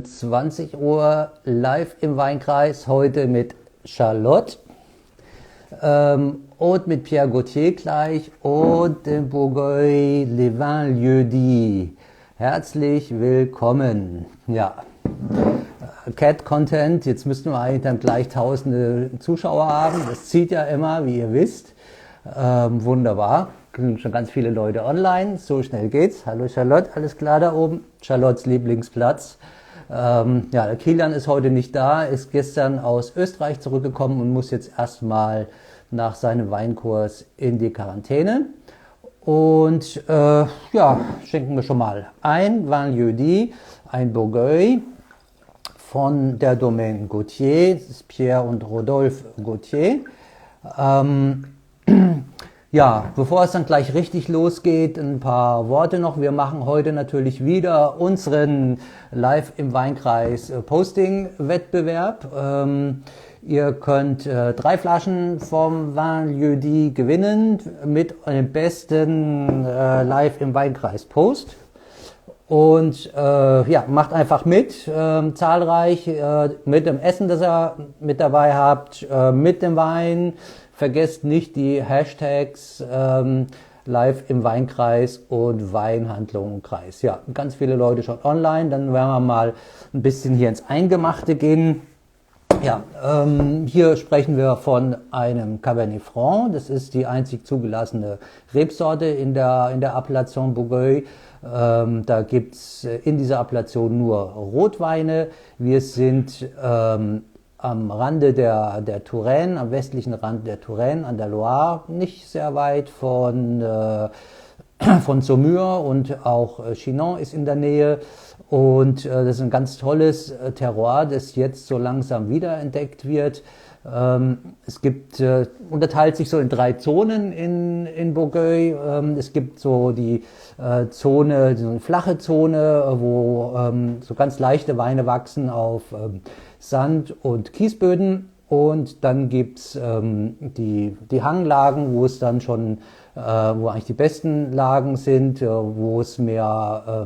20 Uhr live im Weinkreis, heute mit Charlotte und mit Pierre Gauthier gleich und dem Bourgogne Les Vins Lieux-Dits. Herzlich willkommen. Ja, Cat Content, jetzt müssten wir eigentlich dann gleich tausende Zuschauer haben. Das zieht ja immer, wie ihr wisst. Wunderbar. Sind schon ganz viele Leute online. So schnell geht's. Hallo Charlotte, alles klar da oben? Charlottes Lieblingsplatz. Ja, der Kilian ist heute nicht da, ist gestern aus Österreich zurückgekommen und muss jetzt erstmal nach seinem Weinkurs in die Quarantäne. Und ja, schenken wir schon mal ein Vin Lieux-Dits, ein Bourgogne von der Domaine Gauthier, das ist Pierre und Rodolphe Gauthier. Ja, bevor es dann gleich richtig losgeht, ein paar Worte noch. Wir machen heute natürlich wieder unseren Live im Weinkreis Posting-Wettbewerb. Ihr könnt 3 Flaschen vom Vin Lieux-Dits gewinnen mit dem besten Live im Weinkreis Post. Und ja, macht einfach mit, zahlreich, mit dem Essen, das ihr mit dabei habt, mit dem Wein. Vergesst nicht die Hashtags live im Weinkreis und Weinhandlung im Kreis. Ja, ganz viele Leute schon online. Dann werden wir mal ein bisschen hier ins Eingemachte gehen. Ja, hier sprechen wir von einem Cabernet Franc. Das ist die einzig zugelassene Rebsorte in der Appellation Bourgogne. Da gibt's in dieser Appellation nur Rotweine. Wir sind am Rande der Touraine, am westlichen Rand der Touraine, an der Loire, nicht sehr weit von Saumur, und auch Chinon ist in der Nähe. Und das ist ein ganz tolles Terroir, das jetzt so langsam wiederentdeckt wird. Es gibt, unterteilt sich so in 3 Zonen in Bourgogne. Es gibt so die Zone, so eine flache Zone, wo so ganz leichte Weine wachsen auf Sand- und Kiesböden, und dann gibt's die Hanglagen, wo es dann schon, wo eigentlich die besten Lagen sind, wo es mehr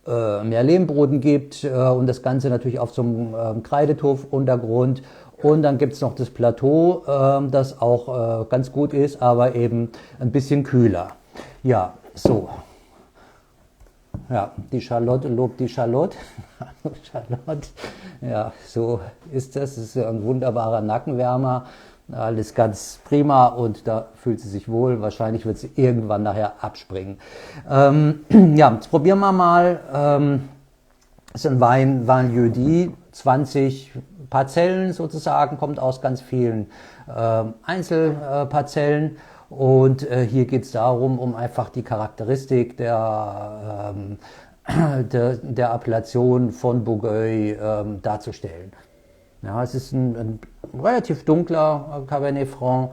Lehmboden gibt, und das Ganze natürlich auf so einem Kreidetuff-Untergrund. Und dann gibt's noch das Plateau, das auch ganz gut ist, aber eben ein bisschen kühler. Ja, so. Ja, die Charlotte lobt die Charlotte. Charlotte, ja, so ist das. Es ist ein wunderbarer Nackenwärmer. Alles ganz prima, und da fühlt sie sich wohl. Wahrscheinlich wird sie irgendwann nachher abspringen. Ja, jetzt probieren wir mal. Das ist ein Vin Lieux-Dits, 20 Parzellen sozusagen, kommt aus ganz vielen Einzelparzellen. Und hier geht es darum, um einfach die Charakteristik der Appellation von Bourgogne darzustellen. Ja, es ist ein relativ dunkler Cabernet Franc,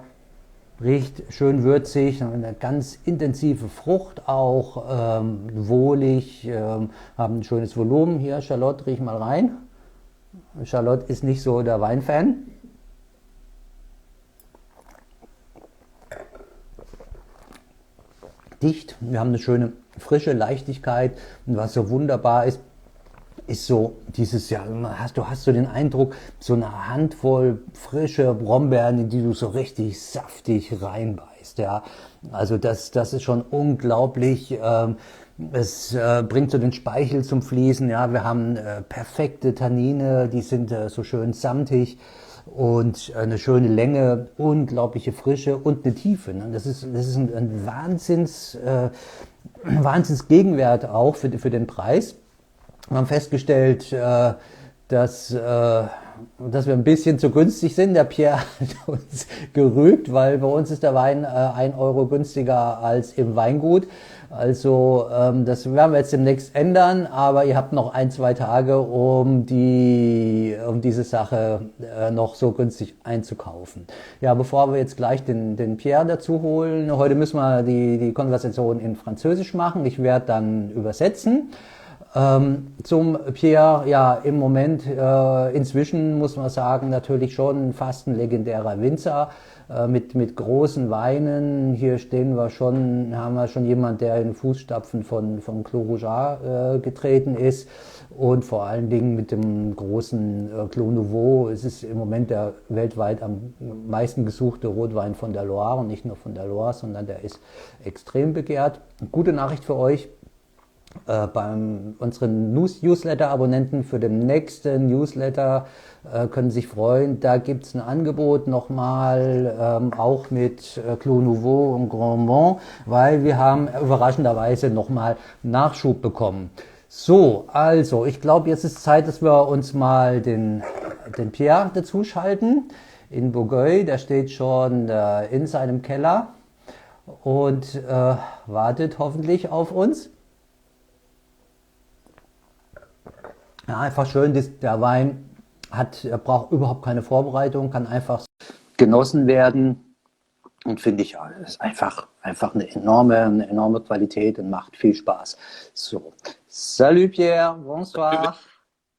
riecht schön würzig, eine ganz intensive Frucht auch, wohlig, haben ein schönes Volumen. Hier, Charlotte, riech mal rein. Charlotte ist nicht so der Weinfan. Dicht, wir haben eine schöne frische Leichtigkeit, und was so wunderbar ist so dieses, ja, du hast so den Eindruck, so eine Handvoll frische Brombeeren, in die du so richtig saftig reinbeißt, ja. Also das ist schon unglaublich, es bringt so den Speichel zum Fließen, ja. Wir haben perfekte Tannine, die sind so schön samtig, und eine schöne Länge, unglaubliche Frische und eine Tiefe. Ne? Das ist ein Wahnsinns Gegenwert auch für den Preis. Wir haben festgestellt, dass wir ein bisschen zu günstig sind. Der Pierre hat uns gerügt, weil bei uns ist der Wein 1 Euro günstiger als im Weingut. Also das werden wir jetzt demnächst ändern, aber ihr habt noch 1, 2 Tage, um diese Sache noch so günstig einzukaufen. Ja, bevor wir jetzt gleich den Pierre dazu holen, heute müssen wir die Konversation in Französisch machen. Ich werde dann übersetzen. Zum Pierre, ja, im Moment, inzwischen muss man sagen, natürlich schon fast ein legendärer Winzer mit großen Weinen. Hier haben wir schon jemand, der in den Fußstapfen von Clos Rougeat getreten ist. Und vor allen Dingen mit dem großen Clos Nouveau. Es ist im Moment der weltweit am meisten gesuchte Rotwein von der Loire und nicht nur von der Loire, sondern der ist extrem begehrt. Gute Nachricht für euch. Beim unseren Newsletter-Abonnenten für den nächsten Newsletter können sich freuen. Da gibt es ein Angebot nochmal, auch mit Clos Nouveau und Grand Mont, weil wir haben überraschenderweise nochmal Nachschub bekommen. So, also ich glaube, jetzt ist Zeit, dass wir uns mal den Pierre dazuschalten in Bourgueil. Der steht schon in seinem Keller und wartet hoffentlich auf uns. Ja, einfach schön, der Wein er braucht überhaupt keine Vorbereitung, kann einfach genossen werden und finde ich, ja, ist einfach eine enorme Qualität und macht viel Spaß. So, salut Pierre, bonsoir.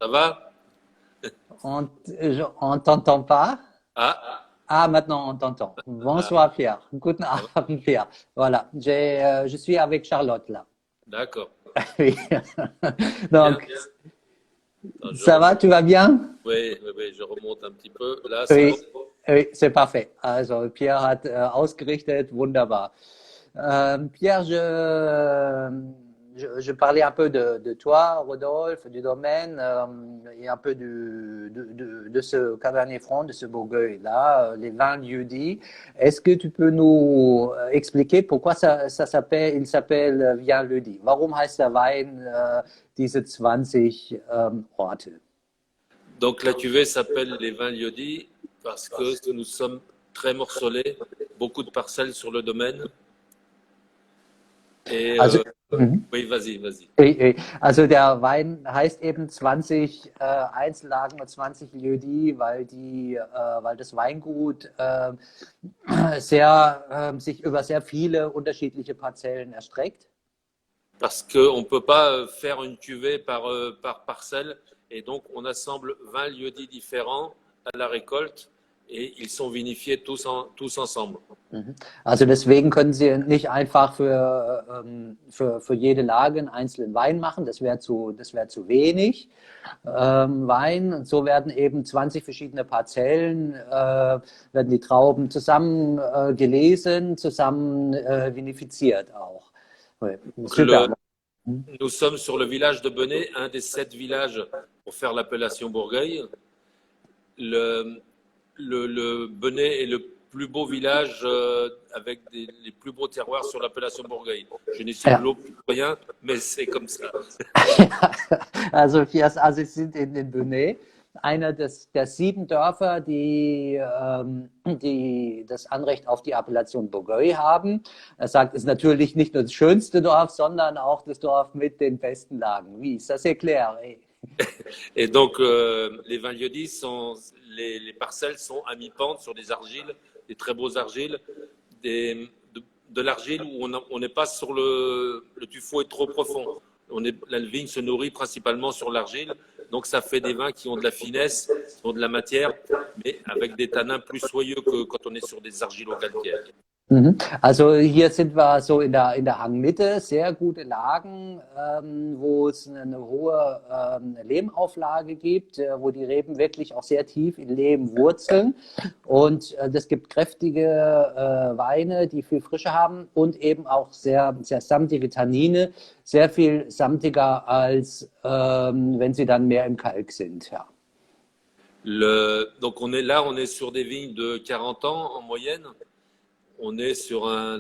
Ça va? On t'entend pas? Ah, Ah, maintenant on t'entend. Bonsoir Pierre, guten ça va. Abend Pierre. Voilà, je suis avec Charlotte là. D'accord. Oui. Bien, Donc, bien. Attends, ça va, tu vas bien? oui, oui, oui, je remonte un petit peu. Là, c'est Oui, bon. oui, c'est parfait. Also Pierre hat ausgerichtet, wunderbar. Pierre, je parlais un peu de toi, Rodolphe, du domaine et un peu de ce Cabernet Franc, de ce Bourgueil-là, les vins lieux-dits. Est-ce que tu peux nous expliquer pourquoi il s'appelle Vin lieu-dit? Warum heißt der Wein diese 20 Orte? Donc, la cuvée s'appelle les vins Liodis parce que nous sommes très morcelés, beaucoup de parcelles sur le domaine. Et Also, mhm. oui, vas-y, vas-y. Also der Wein heißt eben 20 Einzellagen und 20 Lieux-dits, weil das Weingut sich über sehr viele unterschiedliche Parzellen erstreckt. Parce qu'on ne peut pas faire une cuvée par parcelle. Et donc, on assemble 20 lieux-dits différents à la récolte et ils sont vinifiés tous ensemble. Also deswegen können Sie nicht einfach für jede Lage einen einzelnen Wein machen. Das wäre zu wenig Wein. Und so werden eben 20 verschiedene Parzellen, werden die Trauben zusammen gelesen, zusammen vinifiziert auch. Donc, Super. nous sommes sur le village de Benay, un des 7 villages pour faire l'appellation Bourgueil. Le Benay est le plus beau village avec les plus beaux terroirs sur l'appellation Bourgueil. Je n'y suis plus rien, mais c'est comme ça. Also Sie sind in Benay, einer der 7 Dörfer, die das Anrecht auf die Appellation Bourgueil haben. Er sagt, es ist natürlich nicht nur das schönste Dorf, sondern auch das Dorf mit den besten Lagen. Oui, ça c'est clair. Et donc, les vins lieux-dits les parcelles sont à mi-pente sur des argiles, des très beaux argiles, de l'argile où on n'est pas sur le tuffeau est trop profond. La vigne se nourrit principalement sur l'argile, donc ça fait des vins qui ont de la finesse, qui ont de la matière, mais avec des tanins plus soyeux que quand on est sur des argilo-calcaires. Also hier sind wir so in der Hangmitte, sehr gute Lagen, wo es eine hohe Lehmauflage gibt, wo die Reben wirklich auch sehr tief in Lehm wurzeln. Und das gibt kräftige Weine, die viel Frische haben und eben auch sehr, sehr samtige Tannine, sehr viel samtiger als wenn sie dann mehr im Kalk sind. Ja. Donc on est sur des vignes de 40 ans en moyenne. On est sur un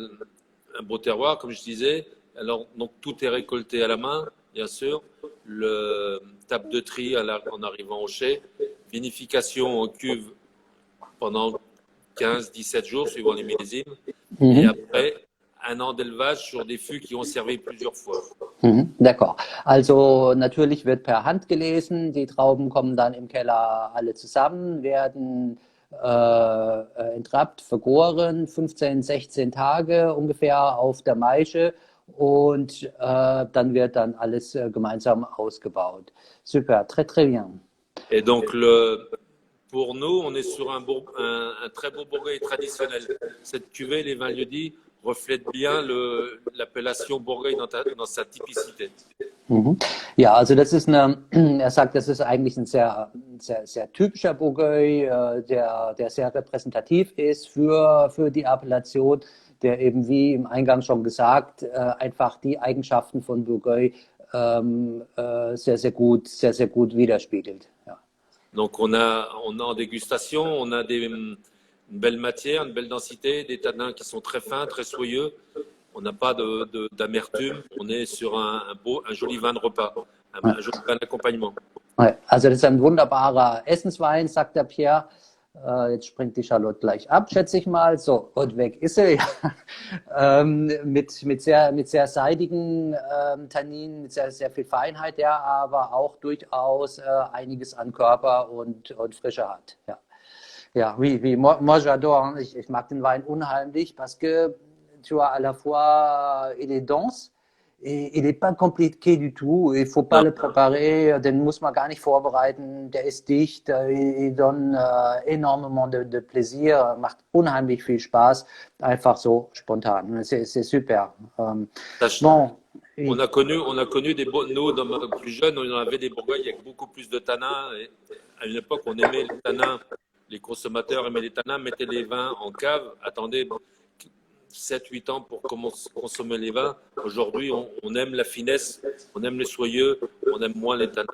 beau terroir, comme je disais. Alors, donc, tout est récolté à la main, bien sûr. Le table de tri en arrivant au chai. Vinification en cuve pendant 15-17 jours, suivant les millésimes. Et après, un an d'élevage sur des fûts qui ont servi plusieurs fois. D'accord. Also natürlich wird per Hand gelesen. Die Trauben kommen dann im Keller alle zusammen, werden entrappt, vergoren, 15, 16 Tage ungefähr auf der Maische und dann wird dann alles gemeinsam ausgebaut. Super, très très bien. Et donc, pour nous, on est sur un très beau Bourgogne traditionnel. Cette cuvée, les vins lieux-dits, reflète bien l'appellation Bourgogne dans sa typicité. Mhm. Ja, also das ist er sagt, das ist eigentlich ein sehr typischer Bourgogne, der sehr repräsentativ ist für die Appellation, der eben, wie im Eingang schon gesagt, einfach die Eigenschaften von Bourgogne sehr, sehr gut widerspiegelt. Ja. Donc, on a en dégustation, on a une belle matière, une belle densité, des tanins qui sont très fins, très soyeux. On n'a pas d'amertume. On est sur un joli vin de repas, un joli vin d'accompagnement. Ja, also das ist ein wunderbarer Essenswein, sagt der Pierre. Jetzt springt die Charlotte gleich ab, schätze ich mal. So, und weg ist sie. Mit sehr seidigen Tanninen, mit sehr viel Feinheit, der aber auch durchaus einiges an Körper und Frische hat. Ja, ja, oui, moi j'adore. Ich mag den Wein unheimlich, parce que tu vois, à la fois, il est dense. Il n'est pas compliqué du tout. Il faut pas le préparer. Den muss man gar nicht vorbereiten. Der ist dicht. Il donne énormément de plaisir. Macht unheimlich viel Spaß. Einfach so spontan. C'est super. Bon. On a connu nous, plus jeunes, on avait des Bourgognes avec beaucoup plus de tanins. Et à une époque, on aimait les tanins. Les consommateurs aimaient les tanins, mettaient les vins en cave, attendaient 7-8 ans pour consommer les vins. Aujourd'hui, on aime la finesse, on aime les soyeux, on aime moins les tanins.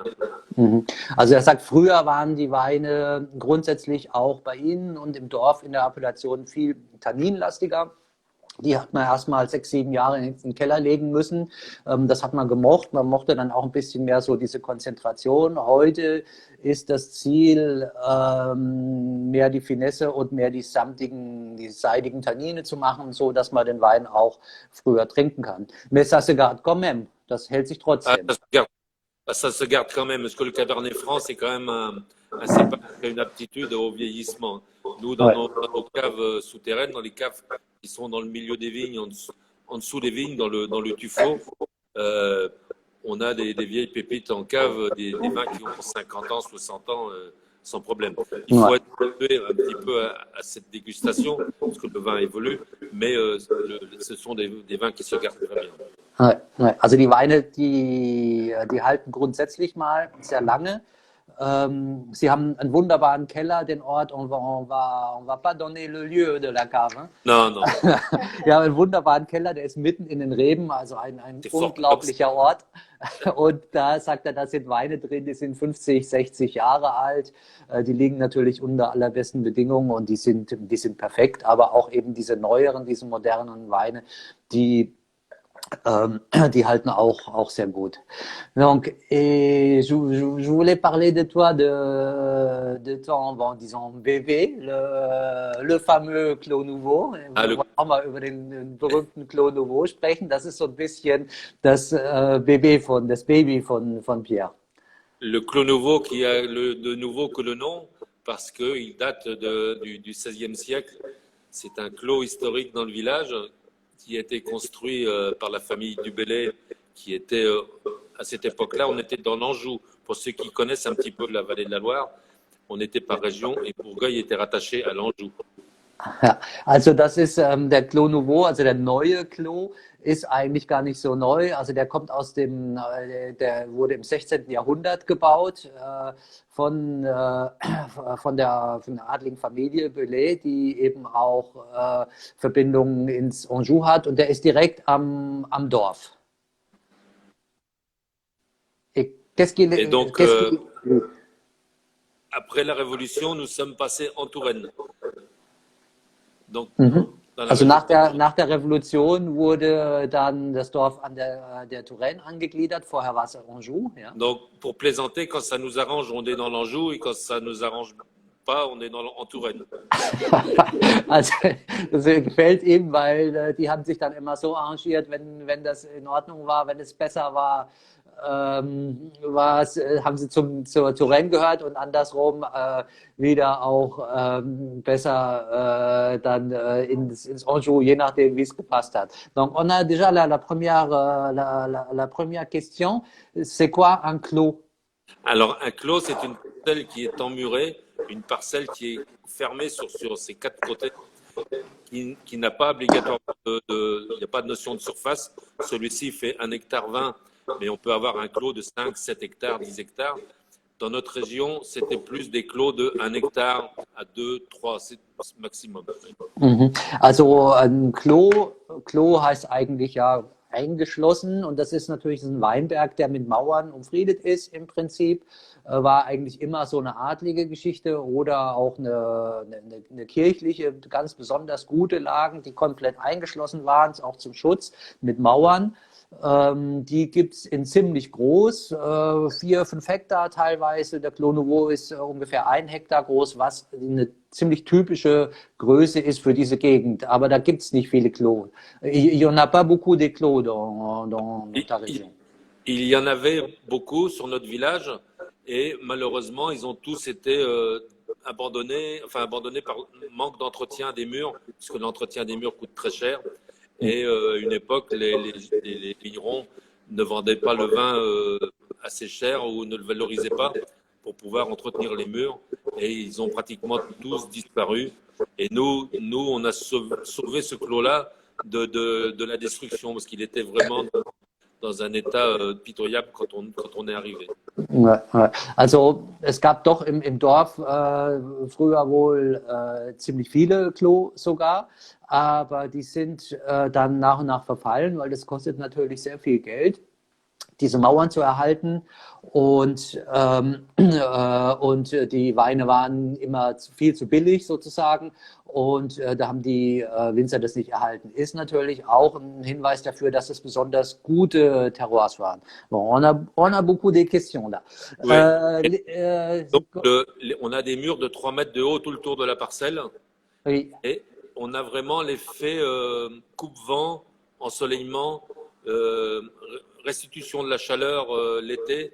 Also er sagt, früher waren die Weine grundsätzlich auch bei Ihnen und im Dorf in der Appellation viel tanninlastiger. Die hat man erstmal 6-7 Jahre in den Keller legen müssen. Das hat man gemocht. Man mochte dann auch ein bisschen mehr so diese Konzentration. Heute ist das Ziel, mehr die Finesse und mehr die seidigen Tannine zu machen, so dass man den Wein auch früher trinken kann. Mais ça se garde quand même. Das hält sich trotzdem. Ça se garde quand même, parce que le Cabernet Franc, c'est quand même un cépage qui a une aptitude au vieillissement. Nous, dans nos caves souterraines, dans les caves qui sont dans le milieu des vignes, en dessous des vignes, dans le tuffeau, on a des vieilles pépites en cave, des vins qui ont 50 ans, 60 ans, sans problème. Il faut être habitué un petit peu à cette dégustation, parce que le vin évolue, mais ce sont des vins qui se gardent très bien. Also die Weine, die halten grundsätzlich mal sehr lange. Sie haben einen wunderbaren Keller, den Ort, on va pas donner le lieu de la cave. Hein? Non, non. Wir haben einen wunderbaren Keller, der ist mitten in den Reben, also ein unglaublicher Ort. Und da sagt er, da sind Weine drin, die sind 50, 60 Jahre alt. Die liegen natürlich unter allerbesten Bedingungen und die sind perfekt, aber auch eben diese neueren, diese modernen Weine, die halten auch sehr gut. Donc, et je voulais parler de toi de ton, bon, disons, bébé, le fameux Clos Nouveau. Wir wollen auch mal über den berühmten Clos Nouveau sprechen. Das ist so ein bisschen das Baby von Pierre. Le Clos Nouveau qui a de nouveau que le nom, parce qu'il date du XVIe siècle. C'est un clos historique dans le village qui a été construit par la famille du Bellay, qui était à cette époque-là, on était dans l'Anjou. Pour ceux qui connaissent un petit peu la vallée de la Loire, on était par région et Bourgogne était rattaché à l'Anjou. Ja, also das ist der Clos Nouveau, also der neue Clos ist eigentlich gar nicht so neu. Also der kommt der wurde im 16. Jahrhundert gebaut von der adligen Familie Bellay, die eben auch Verbindungen ins Anjou hat und der ist direkt am Dorf. Et donc, après la Révolution, nous sommes passés en Touraine. Donc, also nach der Revolution wurde dann das Dorf an der Touraine angegliedert. Vorher war es Anjou. Ja. Donc, pour plaisanter, quand ça nous arrange, on est dans l'Anjou et quand ça nous arrange pas, on est en Touraine. Also, das gefällt ihm, weil die haben sich dann immer so arrangiert, wenn das in Ordnung war, wenn es besser war haben sie zu Rennes gehört und andersrum wieder auch besser dann ins Anjou, je nachdem, wie es gepasst hat. Donc, on a déjà la première question. C'est quoi un clos? Alors, un clos, c'est une parcelle qui est emmurée, une parcelle qui est fermée sur ses quatre côtés, qui n'a pas obligatoirement il n'y a pas de notion de surface. Celui-ci fait 1,20 hectare, mais on peut avoir un clos de 5, 7 hectares, 10 hectares. Dans notre région, c'était plus des clos de 1 hectare à 2, 3, c'est maximum. Also ein Klo heißt eigentlich ja eingeschlossen und das ist natürlich ein Weinberg, der mit Mauern umfriedet ist im Prinzip. War eigentlich immer so eine adlige Geschichte oder auch eine kirchliche, ganz besonders gute Lagen, die komplett eingeschlossen waren, auch zum Schutz mit Mauern. Die gibt es in ziemlich groß, 4, 5 Hektar teilweise. Der Clos Nouveau ist ungefähr 1 Hektar groß, was eine ziemlich typische Größe ist für diese Gegend. Aber da gibt es nicht viele Clos. Il y en a pas beaucoup de clos dans ta région. Il y en avait beaucoup sur notre village et malheureusement, ils ont tous été abandonnés par manque d'entretien des murs, puisque l'entretien des murs coûte très cher. Et une époque, les vignerons ne vendaient pas le vin assez cher ou ne le valorisaient pas pour pouvoir entretenir les murs. Et ils ont pratiquement tous disparu. Et nous on a sauvé ce clos-là de la destruction parce qu'il était vraiment dans un état pitoyable quand on est arrivé. Ja, ja. Also es gab doch im Dorf früher wohl ziemlich viele Klos sogar, aber die sind dann nach und nach verfallen, weil das kostet natürlich sehr viel Geld, diese Mauern zu erhalten und die Weine waren immer viel zu billig sozusagen und da haben die Winzer das nicht erhalten. Ist natürlich auch ein Hinweis dafür, dass es besonders gute Terroirs waren. Bon, on a beaucoup de questions là. Ouais. Donc, on a des murs de 3 mètres de haut tout le tour de la parcelle Oui. et on a vraiment l'effet coupe-vent, ensoleillement, restitution de la chaleur l'été,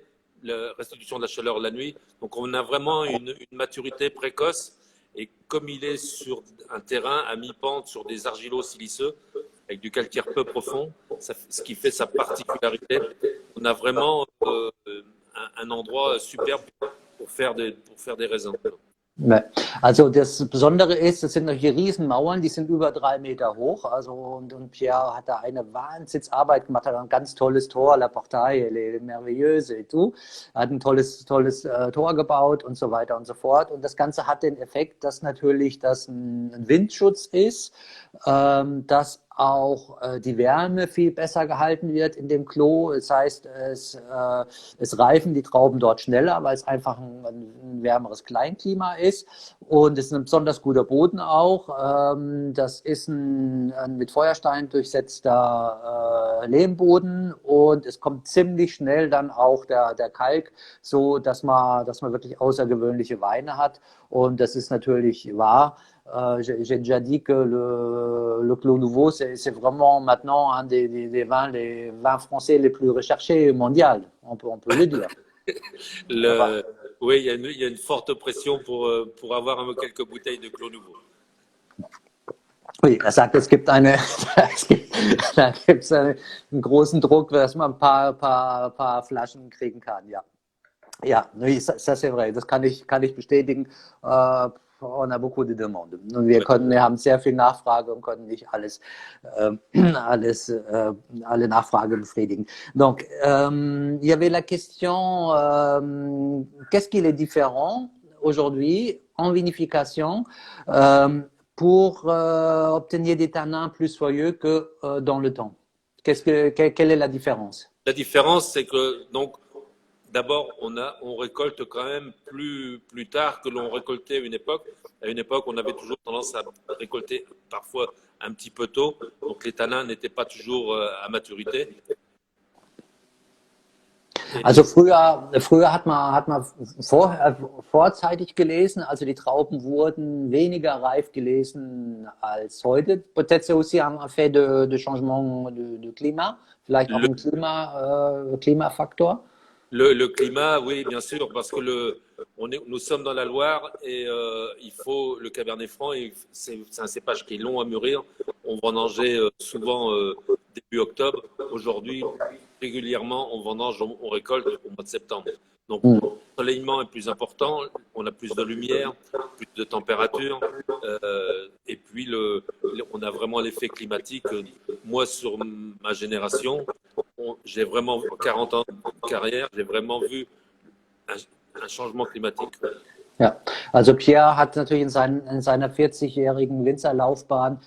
restitution de la chaleur la nuit. Donc on a vraiment une maturité précoce et comme il est sur un terrain à mi-pente sur des argilo-siliceux avec du calcaire peu profond, ce qui fait sa particularité, on a vraiment un endroit superbe pour faire des raisins. Also das Besondere ist, das sind solche Riesenmauern, die sind über 3 Meter hoch. Also und Pierre hat da eine Wahnsinnsarbeit gemacht, hat ein ganz tolles Tor, La Portaille, Les Merveilleuses et tout. Hat ein tolles Tor gebaut und so weiter und so fort. Und das Ganze hat den Effekt, dass natürlich das ein Windschutz ist, dass auch die Wärme viel besser gehalten wird in dem Klos. Das heißt, es reifen die Trauben dort schneller, weil es einfach ein wärmeres Kleinklima ist. Und es ist ein besonders guter Boden auch. Das ist ein mit Feuerstein durchsetzter Lehmboden und es kommt ziemlich schnell dann auch der Kalk, so dass man wirklich außergewöhnliche Weine hat. Und das ist natürlich wahr. J'ai déjà dit que le Clos Nouveau, c'est vraiment maintenant un des vins français les plus recherchés mondial. On peut le dire. Oui, il y a une forte pression pour avoir quelques bouteilles de Clos Nouveau. Oui, er sagt, es gibt einen großen Druck, dass man ein paar Flaschen kriegen kann, ja. Ja, ça c'est vrai, das kann ich bestätigen. On a beaucoup de demandes. Und wir haben sehr viel Nachfrage und können nicht alle Nachfrage befriedigen. Donc, il y avait la question, qu'est-ce qu'il est différent aujourd'hui en vinification pour obtenir des tanins plus soyeux que dans le temps? Quelle est la différence? La différence, c'est que donc d'abord, on récolte quand même plus tard que l'on récoltait à une époque. À une époque, on avait toujours tendance à récolter parfois un petit peu tôt, donc les tanins n'étaient pas toujours à maturité. Also früher hat man vorzeitig gelesen, also die Trauben wurden weniger reif gelesen als heute. Peut-être c'est aussi un fait de changement de climat, vielleicht auch Le, ein Klimafaktor. le climat, oui, bien sûr, parce que nous sommes dans la Loire et il faut le Cabernet Franc, c'est un cépage qui est long à mûrir. On vendangeait souvent début octobre. Aujourd'hui, régulièrement, on vendange, on récolte au mois de septembre. Donc, Mm. l'ensoleillement est plus important, on a plus de lumière, plus de température, et puis on a vraiment l'effet climatique. Moi, sur ma génération, j'ai vraiment 40 ans de carrière, j'ai vraiment vu un changement climatique. Ja, also Pierre hat natürlich in seiner 40-jährigen Winzerlaufbahn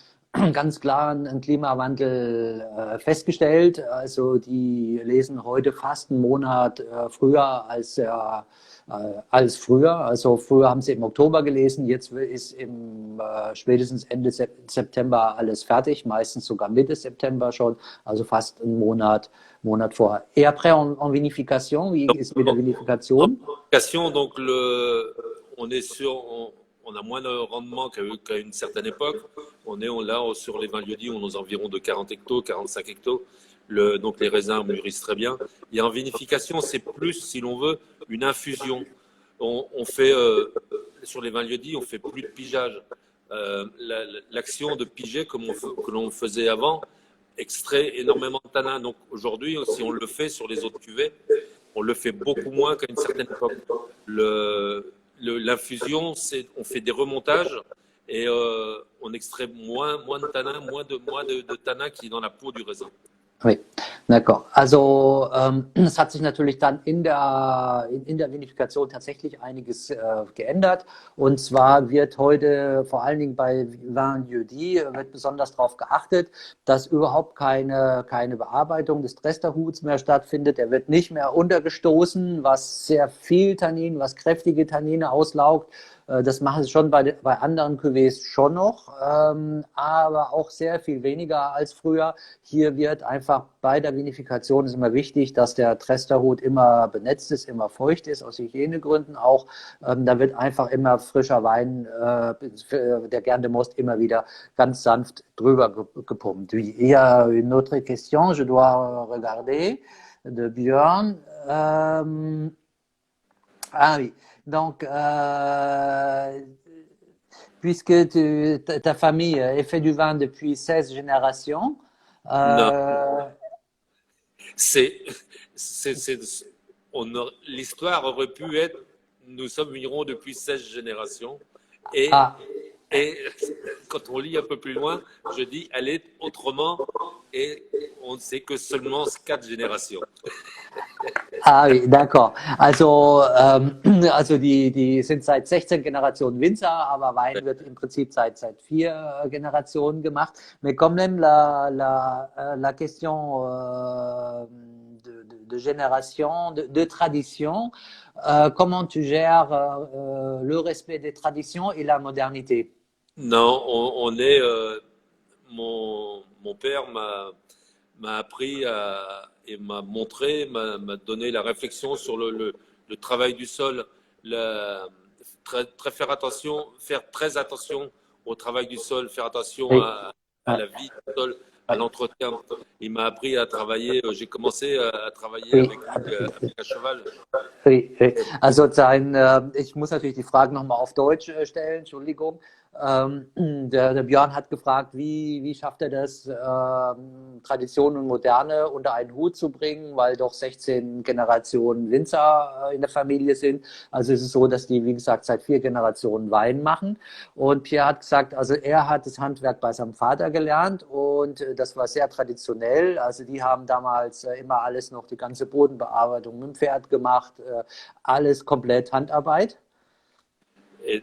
ganz klar einen Klimawandel festgestellt. Also die lesen heute fast einen Monat früher als früher. Also früher haben sie im Oktober gelesen, jetzt ist spätestens Ende September alles fertig, meistens sogar Mitte September schon, also fast einen Monat vorher. Et après en vinification, wie ist mit der Vinifikation? Donc on a moins de rendement qu'à une certaine époque. On est là sur les 20 lieux-dits, on est aux environs de 40 hectos, 45 hectos. Donc les raisins mûrissent très bien. Et en vinification, c'est plus, si l'on veut, une infusion. On fait, sur les 20 lieux-dits, on fait plus de pigeage. L'action de piger, que l'on faisait avant, extrait énormément de tanins. Donc aujourd'hui, si on le fait sur les autres cuvées, on le fait beaucoup moins qu'à une certaine époque. L'infusion, on fait des remontages et on extrait moins de tanins, moins de tanins qui est dans la peau du raisin. Oui, d'accord. Also es hat sich natürlich dann in der Vinifikation tatsächlich einiges geändert. Und zwar wird heute vor allen Dingen bei Vin Lieu-dit wird besonders darauf geachtet, dass überhaupt keine Bearbeitung des Tresterhuts mehr stattfindet. Er wird nicht mehr untergestoßen, was sehr viel Tannin, was kräftige Tannine auslaugt. Das machen sie schon bei anderen Cuvées schon noch, aber auch sehr viel weniger als früher. Hier wird einfach bei der Vinifikation ist immer wichtig, dass der Tresterhut immer benetzt ist, immer feucht ist, aus Hygienegründen auch. Da wird einfach immer frischer Wein, der Gern de Most, immer wieder ganz sanft drüber gepumpt. Il y a une autre question, je dois regarder, de Björn. Ah oui. Donc, puisque ta famille est fait du vin depuis 16 générations. Non, l'histoire aurait pu être, nous sommes vignerons depuis 16 générations et, et quand on lit un peu plus loin, je dis elle est autrement et on ne sait que seulement 4 générations. Ah, d'accord. Also die sind seit 16 Generationen Winzer, aber Wein wird im Prinzip seit 4 Generationen gemacht. Mais quand même la question de génération, de tradition, comment tu gères le respect des traditions et la modernité? Non, mon père m'a appris et m'a montré, m'a donné la réflexion sur le travail du sol, faire très attention au travail du sol, faire attention Oui. à la vie du sol, à l'entretien. Il m'a appris à travailler, j'ai commencé à travailler Oui. avec un cheval. Oui. Also ich muss natürlich die Frage nochmal auf Deutsch stellen, Entschuldigung. Der Björn hat gefragt, wie schafft er das, Tradition und Moderne unter einen Hut zu bringen, weil doch 16 Generationen Winzer in der Familie sind. Also es ist so, dass die, wie gesagt, seit 4 Generationen Wein machen. Und Pierre hat gesagt, also er hat das Handwerk bei seinem Vater gelernt und das war sehr traditionell. Also die haben damals immer alles noch, die ganze Bodenbearbeitung mit dem Pferd gemacht, alles komplett Handarbeit.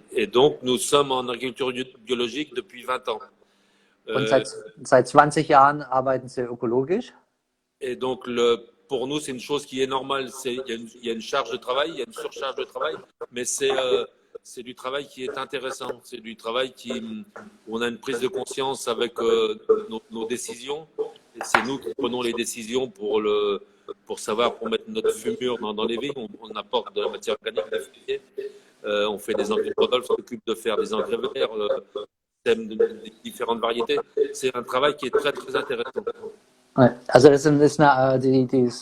Et donc, nous sommes en agriculture biologique depuis 20 ans. Und seit 20 Jahren arbeiten sie ökologisch. Et donc, pour nous, c'est une chose qui est normale. Il y a une charge de travail, il y a une surcharge de travail, mais c'est du travail qui est intéressant. C'est du travail où on a une prise de conscience avec nos décisions. Et c'est nous qui prenons les décisions pour savoir, pour mettre notre fumure dans les vignes, on apporte de la matière organique, des fumées. On fait des engrais. Rodolphe s'occupe de faire des engrais verts, des différentes variétés. C'est un travail qui est très, très intéressant. Also das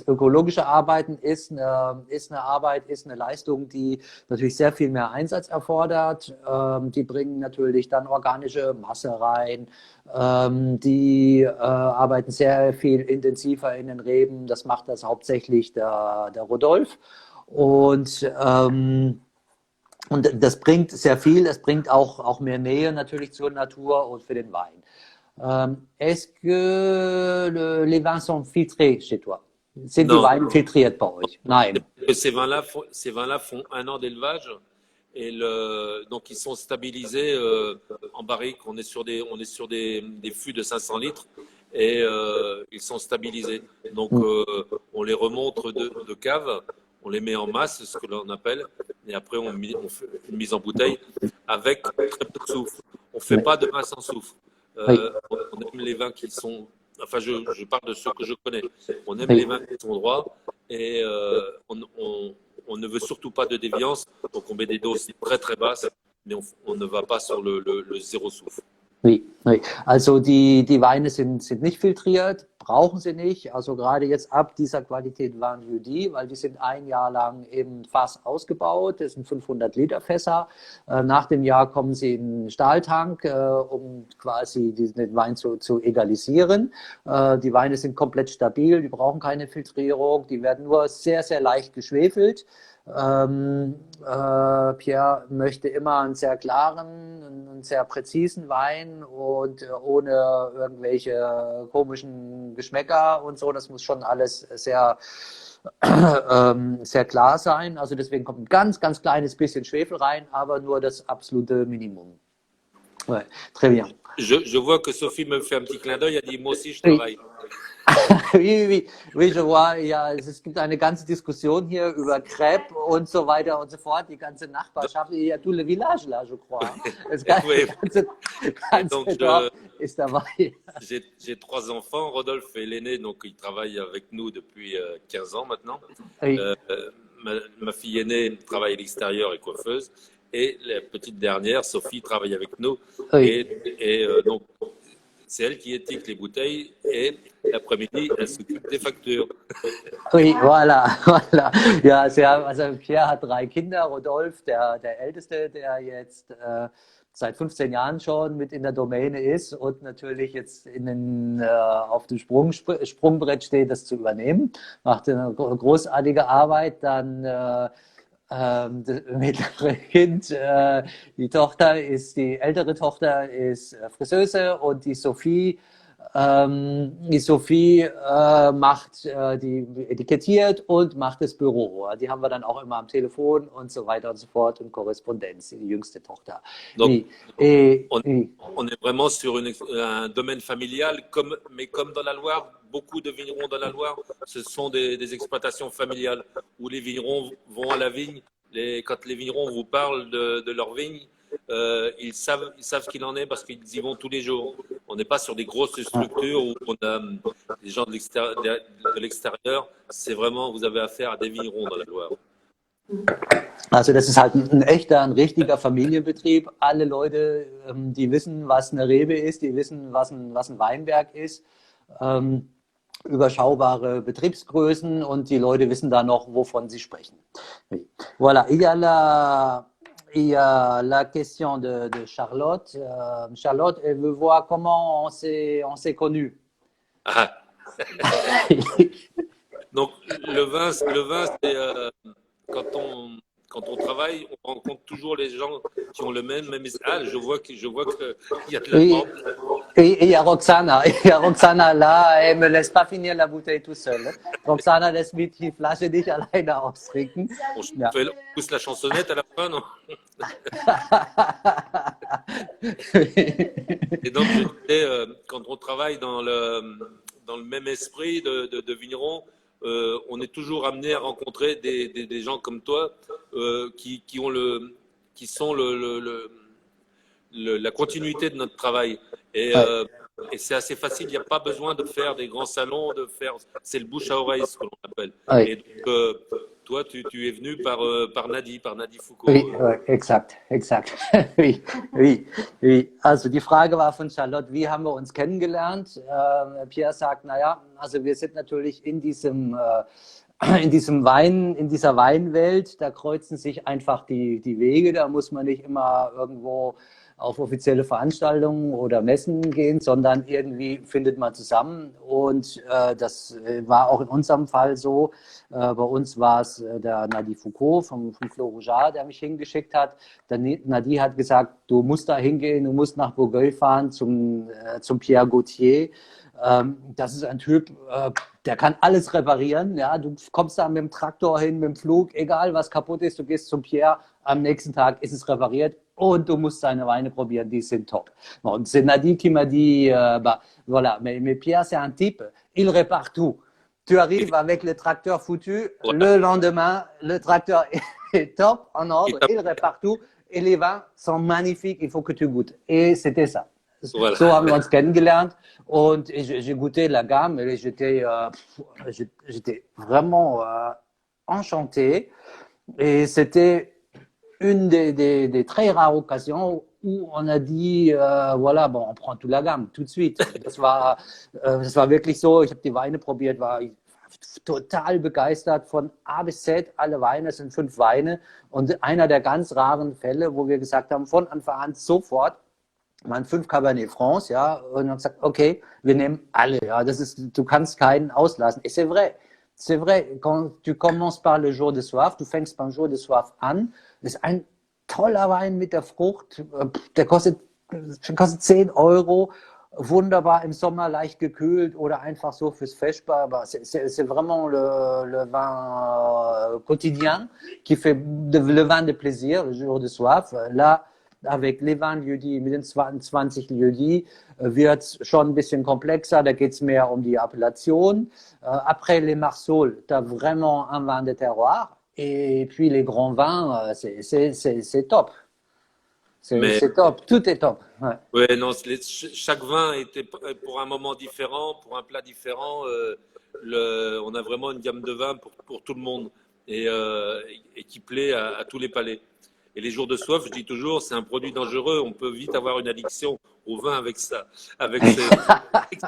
ökologische Arbeiten ist eine Arbeit, ist eine Leistung, die natürlich sehr viel mehr Einsatz erfordert. Die bringen natürlich dann organische Masse rein. Die arbeiten sehr viel intensiver in den Reben. Das macht das hauptsächlich der Rodolphe. Und das bringt sehr viel. Es bringt auch mehr Nähe natürlich zur Natur und für den Wein. Est-ce que les vins sont filtrés chez toi? Sind die Weine filtriert bei euch? Nein. Ces vins-là font 1 an d'élevage et donc ils sont stabilisés en barrique. On est sur des fûts de 500 litres et ils sont stabilisés. Donc on les remonte de cave, on les met en masse, c'est ce que l'on appelle, et après on fait une mise en bouteille avec très peu de soufre. On ne fait pas de vin sans soufre. On aime les vins qui sont, enfin je parle de ceux que je connais, on aime les vins qui sont droits et on ne veut surtout pas de déviance, donc on met des doses très très basses, mais on ne va pas sur le zéro soufre. Oui, oui. Also die Weine sind nicht filtriert, brauchen sie nicht. Also gerade jetzt ab dieser Qualität Vin Vieux die, weil die sind 1 Jahr lang im Fass ausgebaut. Das sind 500 Liter Fässer. Nach dem Jahr kommen sie in den Stahltank, um quasi den Wein zu egalisieren. Die Weine sind komplett stabil, die brauchen keine Filtrierung, die werden nur sehr, sehr leicht geschwefelt. Pierre möchte immer einen sehr klaren, einen sehr präzisen Wein und ohne irgendwelche komischen Geschmäcker und so. Das muss schon alles sehr, sehr klar sein. Also deswegen kommt ein ganz, ganz kleines bisschen Schwefel rein, aber nur das absolute Minimum. Ouais, très bien. Je vois que Sophie me fait un petit clin d'œil, elle dit moi aussi je travaille. Oui, je vois, ja, es gibt eine ganze Diskussion hier über Crêpes und so weiter und so fort. Die ganze Nachbarschaft, il y a tout le village là, je crois. Das ganze Dorf ist dabei. J'ai 3 enfants, Rodolphe est l'aîné, donc il travaille avec nous depuis 15 ans maintenant. Oui. Ma fille aînée travaille à l'extérieur et coiffeuse. Et la petite dernière, Sophie, travaille avec nous. Oui. Et donc, c'est elle qui éthique les bouteilles et l'après-midi, elle s'occupe des factures. Oui, voilà. Ja, also Pierre hat 3 Kinder, Rodolphe, der Älteste, der jetzt seit 15 Jahren schon mit in der Domäne ist und natürlich jetzt auf dem Sprungbrett steht, das zu übernehmen. Macht eine großartige Arbeit. Dann das mittlere Kind, die ältere Tochter ist Friseuse und die Sophie macht die etikettiert und macht das Büro. Die haben wir dann auch immer am Telefon und so weiter und so fort und Korrespondenz, die jüngste Tochter. Donc, on est vraiment sur un domaine familial, mais comme dans la Loire, beaucoup de vignerons dans la Loire, ce sont des exploitations familiales où les vignerons vont à la vigne. Quand les vignerons vous parlent de leur vigne, ils savent ce qu'il en est parce qu'ils y vont tous les jours. On n'est pas sur des grosses structures où on a des gens de l'extérieur. C'est vraiment, vous avez affaire à des vignerons dans la Loire. Also das ist halt ein richtiger Familienbetrieb. Alle Leute, die wissen, was eine Rebe ist, die wissen, was ein Weinberg ist. Überschaubare Betriebsgrößen und die Leute wissen da noch, wovon sie sprechen. Voilà, il y a la question de Charlotte. Charlotte, elle veut voir comment on s'est connus. Ah. Donc le vin c'est quand on travaille, on rencontre toujours les gens qui ont le même. Ah, je vois qu'il y a de la vente. Et il y a Roxana là, elle me laisse pas finir la bouteille tout seul. Roxana laisse mich die Flasche nicht alleine austrinken. On pousse la chansonnette à la fin, non? Et donc, je disais, quand on travaille dans le même esprit de vigneron, on est toujours amené à rencontrer des gens comme toi qui sont la continuité de notre travail. Et et c'est assez facile. Il n'y a pas besoin de faire des grands salons, c'est le bouche à oreille, ce que l'on appelle. Oui. Et donc, toi, tu es venu par Nadi Foucault. Oui, exakt. Oui, oui, oui. Also die Frage war von Charlotte, wie haben wir uns kennengelernt? Pierre sagt, naja, also wir sind natürlich in dieser Weinwelt, da kreuzen sich einfach die Wege, da muss man nicht immer irgendwo auf offizielle Veranstaltungen oder Messen gehen, sondern irgendwie findet man zusammen. Und das war auch in unserem Fall so. Bei uns war es der Nadi Foucault vom Clos Rougeat, der mich hingeschickt hat. Der Nadi hat gesagt, du musst da hingehen, du musst nach Bourgueil fahren zum Pierre Gauthier. Das ist ein Typ, der kann alles reparieren. Ja? Du kommst da mit dem Traktor hin, mit dem Flug, egal was kaputt ist, du gehst zum Pierre, am nächsten Tag ist es repariert und du musst seine Weine probieren, die sind top. Bon, c'est Nadi qui m'a dit, voilà, mais Pierre c'est un type, il répare tout. Tu arrives avec le tracteur foutu, le lendemain, le tracteur est top, en ordre, il répare tout et les vins sont magnifiques, il faut que tu goûtes. Et c'était ça. Voilà. So haben wir uns kennengelernt und j'ai goûté la gamme et j'étais vraiment enchanté. Et c'était une des très rares occasions où on a dit, voilà, bon, on prend toute la gamme, tout de suite. Das war wirklich so, ich habe die Weine probiert, war total begeistert von A bis Z, alle Weine, es sind 5 Weine. Und einer der ganz raren Fälle, wo wir gesagt haben, von Anfang an sofort, waren 5 Cabernet Franc, ja, und haben gesagt, okay, wir nehmen alle, ja, du kannst keinen auslassen. Et c'est vrai, quand tu commences par le jour de soif, du fängst beim jour de soif an, das ist ein toller Wein mit der Frucht, der kostet 10 €, wunderbar im Sommer, leicht gekühlt oder einfach so fürs Feschbar, aber c'est vraiment le vin quotidien qui fait le vin de plaisir, le jour de soif. Là, avec les 20 lieux-dits, mit den 20 lieux-dits, wird es schon ein bisschen komplexer, da geht es mehr um die Appellation. Après les Marsols, tu as vraiment un vin de terroir. Et puis les grands vins, c'est top. C'est top, tout est top. Ouais, non, chaque vin était pour un moment différent, pour un plat différent. On a vraiment une gamme de vins pour tout le monde et qui plaît à tous les palais. Et les jours de soif, je dis toujours, c'est un produit dangereux. On peut vite avoir une addiction au vin avec ça.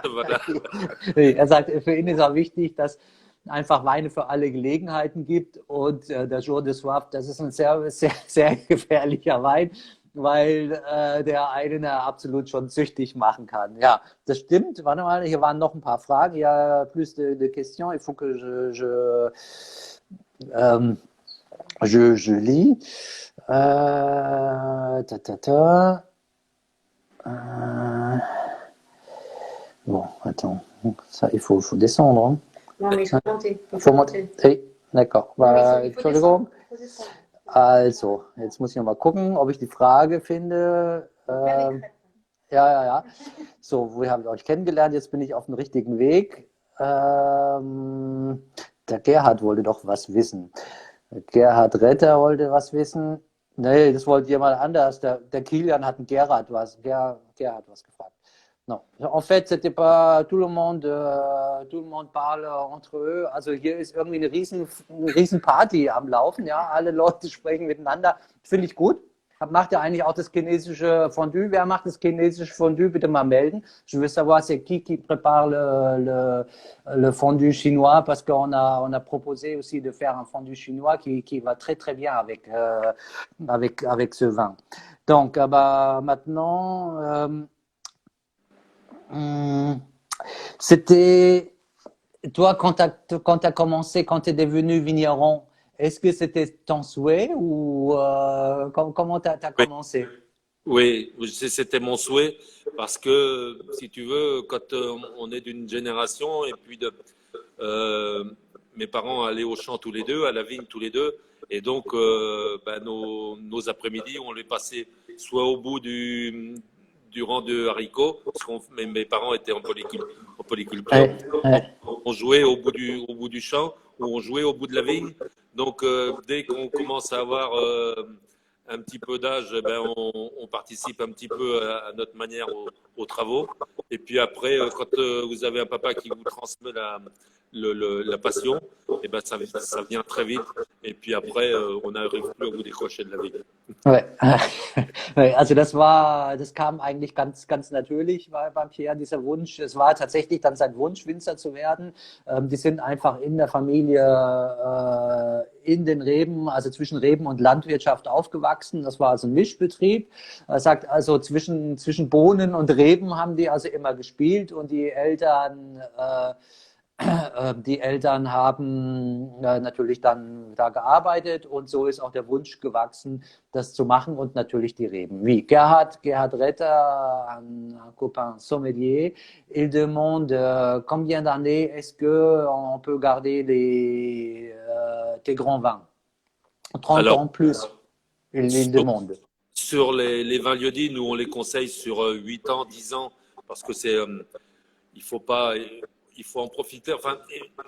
Voilà. Er sagt, für ihn ist auch wichtig, dass einfach Weine für alle Gelegenheiten gibt. Und der Jour de Soif, das ist ein sehr, sehr, sehr gefährlicher Wein, weil der einen absolut schon süchtig machen kann. Ja, das stimmt. Warte mal, hier waren noch ein paar Fragen. Il y a plus de questions. Il faut que je lis. Bon, attends, ça, il faut descendre. Hein. Non, mais il faut monter. Il faut monter. Oui, d'accord. Entschuldigung. Also, jetzt muss ich noch mal gucken, ob ich die Frage finde. Ja. So, wo habe ich euch kennengelernt? Jetzt bin ich auf dem richtigen Weg. Der Gerhard wollte doch was wissen. Gerhard Retter wollte was wissen. Nee, das wollte jemand anders. Der Kilian hat Gerhard was gefragt. Non. En fait, c'était pas tout le monde parle entre eux. Also hier ist irgendwie eine riesen Party am Laufen. Ja, alle Leute sprechen miteinander. Finde ich gut. Macht ja eigentlich auch das chinesische Fondue. Wer macht das chinesische Fondue? Bitte mal melden. Je veux savoir c'est qui prépare le fondue chinois parce qu'on a proposé aussi de faire un fondue chinois qui va très très bien avec ce vin. Donc, maintenant, c'était toi quand t'as commencé, quand t'es devenu vigneron. Est-ce que c'était ton souhait ou comment tu as commencé? Oui, c'était mon souhait parce que, si tu veux, quand on est d'une génération et puis mes parents allaient au champ tous les deux, à la vigne tous les deux, et donc nos après-midi, on les passait soit au bout du rang de haricots, parce que mes parents étaient en polyculture. On jouait au bout du champ ou on jouait au bout de la vigne. Donc, dès qu'on commence à avoir un petit peu d'âge, eh ben, on participe un petit peu à notre manière aux travaux. Et puis après, quand vous avez un papa qui vous transmet la passion, eh ben, ça vient très vite. Et puis après, on n'arrive plus à vous décrocher de la vie. Also das kam eigentlich ganz natürlich beim Pierre, dieser Wunsch. Es war tatsächlich dann sein Wunsch, Winzer zu werden. Die sind einfach in der Familie in den Reben, also zwischen Reben und Landwirtschaft aufgewachsen. Das war also ein Mischbetrieb. Er sagt also zwischen Bohnen und Reben haben die also immer gespielt und die Eltern haben natürlich dann da gearbeitet und so ist auch der Wunsch gewachsen, das zu machen und natürlich die Reben. Wie Gerhard Retter, un copain sommelier, il demande combien d'années est-ce qu'on peut garder tes grands vins? 30 Alors, ans plus, il demande. sur les vins lieux-dits, nous, on les conseille sur 8 ans, 10 ans, parce que il faut pas, il faut en profiter. Enfin,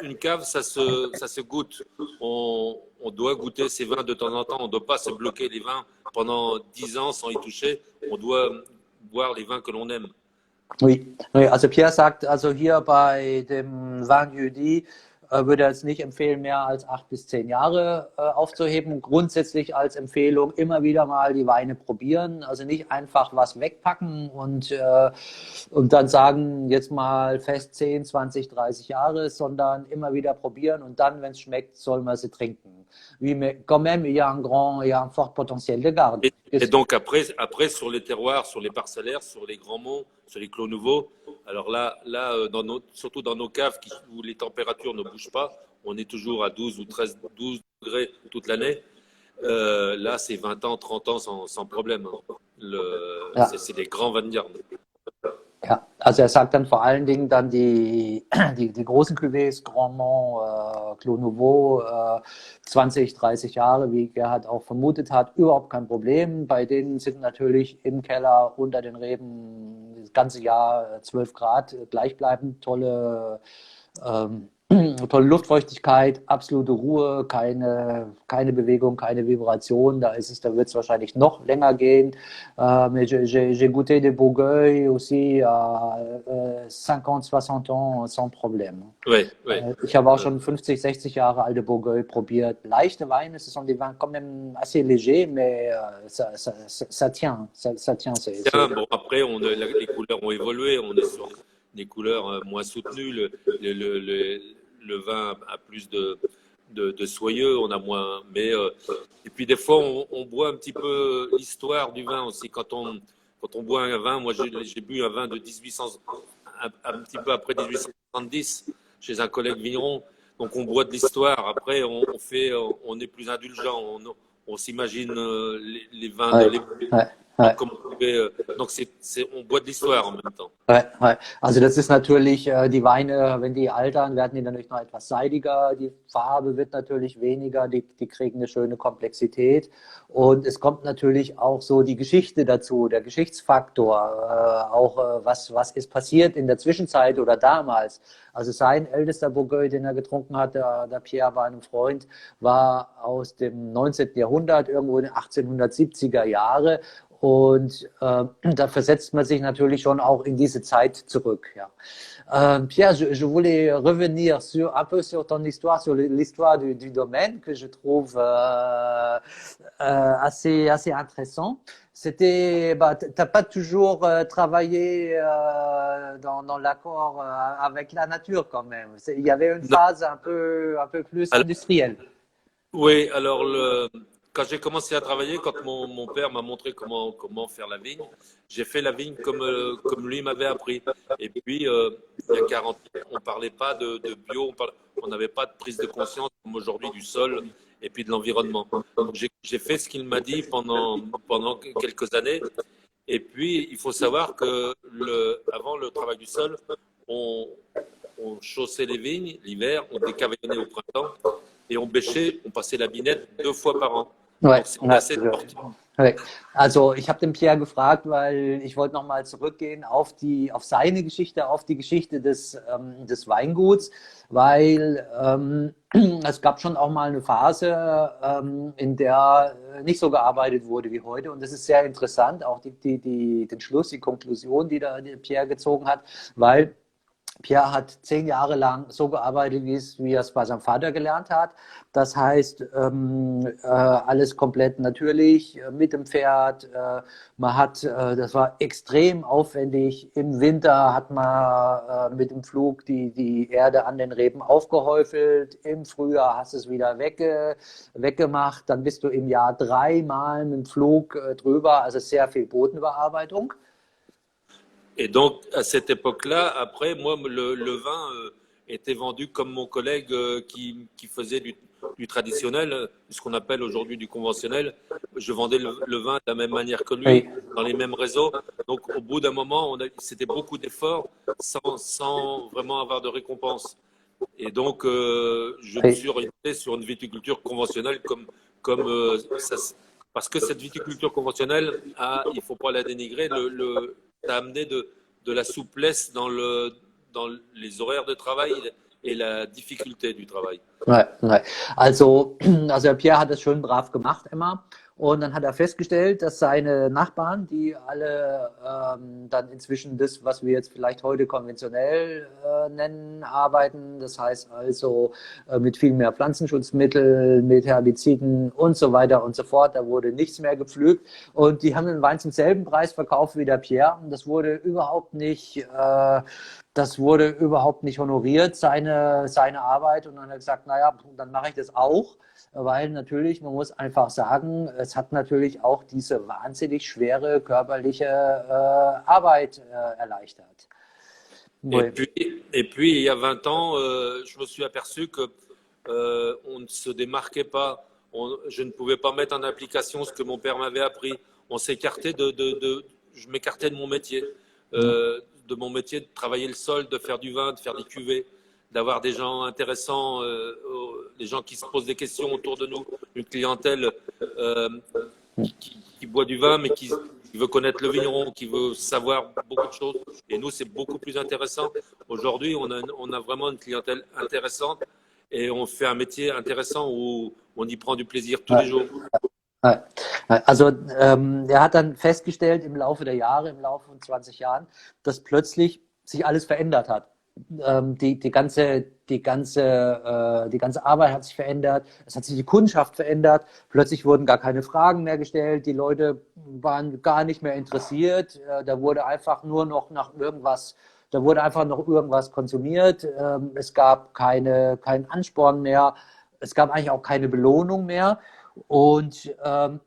une cave, ça se goûte. On doit goûter ces vins de temps en temps. On ne doit pas se bloquer les vins pendant 10 ans sans y toucher. On doit boire les vins que l'on aime. Oui, also Pierre sagt, also hier bei dem Vin Jeudi würde er es nicht empfehlen, mehr als 8 bis 10 Jahre aufzuheben. Grundsätzlich als Empfehlung immer wieder mal die Weine probieren. Also nicht einfach was wegpacken und dann sagen, jetzt mal fest 10, 20, 30 Jahre, sondern immer wieder probieren und dann, wenn es schmeckt, soll man sie trinken. Oui, mais quand même, il y a un fort potentiel de garde. Et donc après, sur les terroirs, sur les parcellaires, sur les grands monts, sur les clos nouveaux, alors là surtout dans nos caves où les températures ne bougent pas, on est toujours à 12 ou 13, 12 degrés toute l'année. Là, c'est 20 ans, 30 ans sans problème. C'est des grands vins de garde. Ja, also er sagt dann vor allen Dingen dann die großen Cuvées, Grand Mont, Clos Nouveau, 20, 30 Jahre, wie Gerhard auch vermutet hat, überhaupt kein Problem. Bei denen sind natürlich im Keller unter den Reben das ganze Jahr 12 Grad gleichbleibend, tolle Luftfeuchtigkeit, absolute Ruhe, keine Bewegung, keine Vibration. Da wird es wahrscheinlich noch länger gehen. Mais j'ai goûté des Bourgueil aussi à 50, 60 ans sans problème. Ouais. Ich habe auch schon 50, 60 Jahre alte Bourgueil probiert. Leichte Weine, ce sont des vins quand même assez légers, mais ça tient. Bon, après, les couleurs ont évolué. On est sur des couleurs moins soutenues. Le vin a plus de soyeux, on a moins. Et puis des fois, on boit un petit peu l'histoire du vin aussi. Quand on boit un vin, moi j'ai bu un vin de 1800, un petit peu après 1870, chez un collègue vigneron. Donc on boit de l'histoire. Après, on est plus indulgent. On s'imagine les vins de l'époque. Donc on boit de l'histoire en même temps. Also das ist natürlich, die Weine, wenn die altern, werden die natürlich noch etwas seidiger, die Farbe wird natürlich weniger, die kriegen eine schöne Komplexität und es kommt natürlich auch so die Geschichte dazu, der Geschichtsfaktor, auch was ist passiert in der Zwischenzeit oder damals. Also sein ältester Bourgogne, den er getrunken hat, der Pierre bei einem Freund, war aus dem 19. Jahrhundert, irgendwo in den 1870er Jahre. Und da versetzt man sich natürlich schon auch in diese Zeit zurück. Ja. Pierre, je voulais revenir un peu sur ton histoire, sur l'histoire du domaine que je trouve assez intéressant. T'as pas toujours travaillé dans l'accord avec la nature quand même. Il y avait une phase un peu plus industrielle. Oui, alors quand j'ai commencé à travailler, quand mon père m'a montré comment faire la vigne, j'ai fait la vigne comme lui m'avait appris. Et puis, il y a 40 ans, on ne parlait pas de bio, on n'avait pas de prise de conscience comme aujourd'hui du sol et puis de l'environnement. Donc, j'ai fait ce qu'il m'a dit pendant quelques années. Et puis, il faut savoir que avant le travail du sol, on chaussait les vignes l'hiver, on décavaillonnait au printemps et on bêchait, on passait la binette 2 fois par an. Ouais, donc c'est assez important. Okay. Also ich habe den Pierre gefragt, weil ich wollte nochmal zurückgehen auf seine Geschichte, auf die Geschichte des Weinguts, weil es gab schon auch mal eine Phase, in der nicht so gearbeitet wurde wie heute. Und das ist sehr interessant, auch den Schluss, die Konklusion, die da Pierre gezogen hat, weil Pierre hat 10 Jahre lang so gearbeitet, wie er es bei seinem Vater gelernt hat. Das heißt, alles komplett natürlich mit dem Pferd. Das war extrem aufwendig. Im Winter hat man mit dem Flug die Erde an den Reben aufgehäufelt. Im Frühjahr hast du es wieder weggemacht. Dann bist du im Jahr 3-mal mit dem Flug drüber. Also sehr viel Bodenbearbeitung. Et donc, à cette époque-là, après, moi, le vin était vendu comme mon collègue qui faisait du traditionnel, ce qu'on appelle aujourd'hui du conventionnel. Je vendais le vin de la même manière que lui, Oui. dans les mêmes réseaux. Donc, au bout d'un moment, c'était beaucoup d'efforts sans vraiment avoir de récompense. Et donc, je me Oui. suis orienté sur une viticulture conventionnelle comme ça, parce que cette viticulture conventionnelle, il ne faut pas la dénigrer, ça a amené de la souplesse dans les horaires de travail et la difficulté du travail. Ja, ja. Also Pierre hat das schön brav gemacht immer. Und dann hat er festgestellt, dass seine Nachbarn, die alle dann inzwischen das, was wir jetzt vielleicht heute konventionell nennen, arbeiten, das heißt also mit viel mehr Pflanzenschutzmitteln, mit Herbiziden und so weiter und so fort, da wurde nichts mehr gepflügt. Und die haben den Wein zum selben Preis verkauft wie der Pierre. Und das wurde überhaupt nicht honoriert, seine Arbeit. Und dann hat er gesagt, naja, dann mache ich das auch, weil natürlich, man muss einfach sagen, es hat natürlich auch diese wahnsinnig schwere körperliche Arbeit erleichtert. Et Oui. puis, et puis, il y a 20 ans, je me suis aperçu que on ne se démarquait pas. Je ne pouvais pas mettre en application ce que mon père m'avait appris. On s'écartait je m'écartais de mon métier de travailler le sol, de faire du vin, de faire des cuvées, d'avoir des gens intéressants, des gens qui se posent des questions autour de nous, une clientèle qui boit du vin, mais qui veut connaître le vigneron, qui veut savoir beaucoup de choses. Et nous, c'est beaucoup plus intéressant. Aujourd'hui, on a vraiment une clientèle intéressante et on fait un métier intéressant où on y prend du plaisir tous les jours. Also er hat dann festgestellt im Laufe der Jahre, im Laufe von 20 Jahren, dass plötzlich sich alles verändert hat. Die ganze Arbeit hat sich verändert, es hat sich die Kundschaft verändert, plötzlich wurden gar keine Fragen mehr gestellt, die Leute waren gar nicht mehr interessiert, da wurde einfach nur noch nach irgendwas, da wurde einfach noch irgendwas konsumiert, es gab keinen Ansporn mehr, es gab eigentlich auch keine Belohnung mehr. Und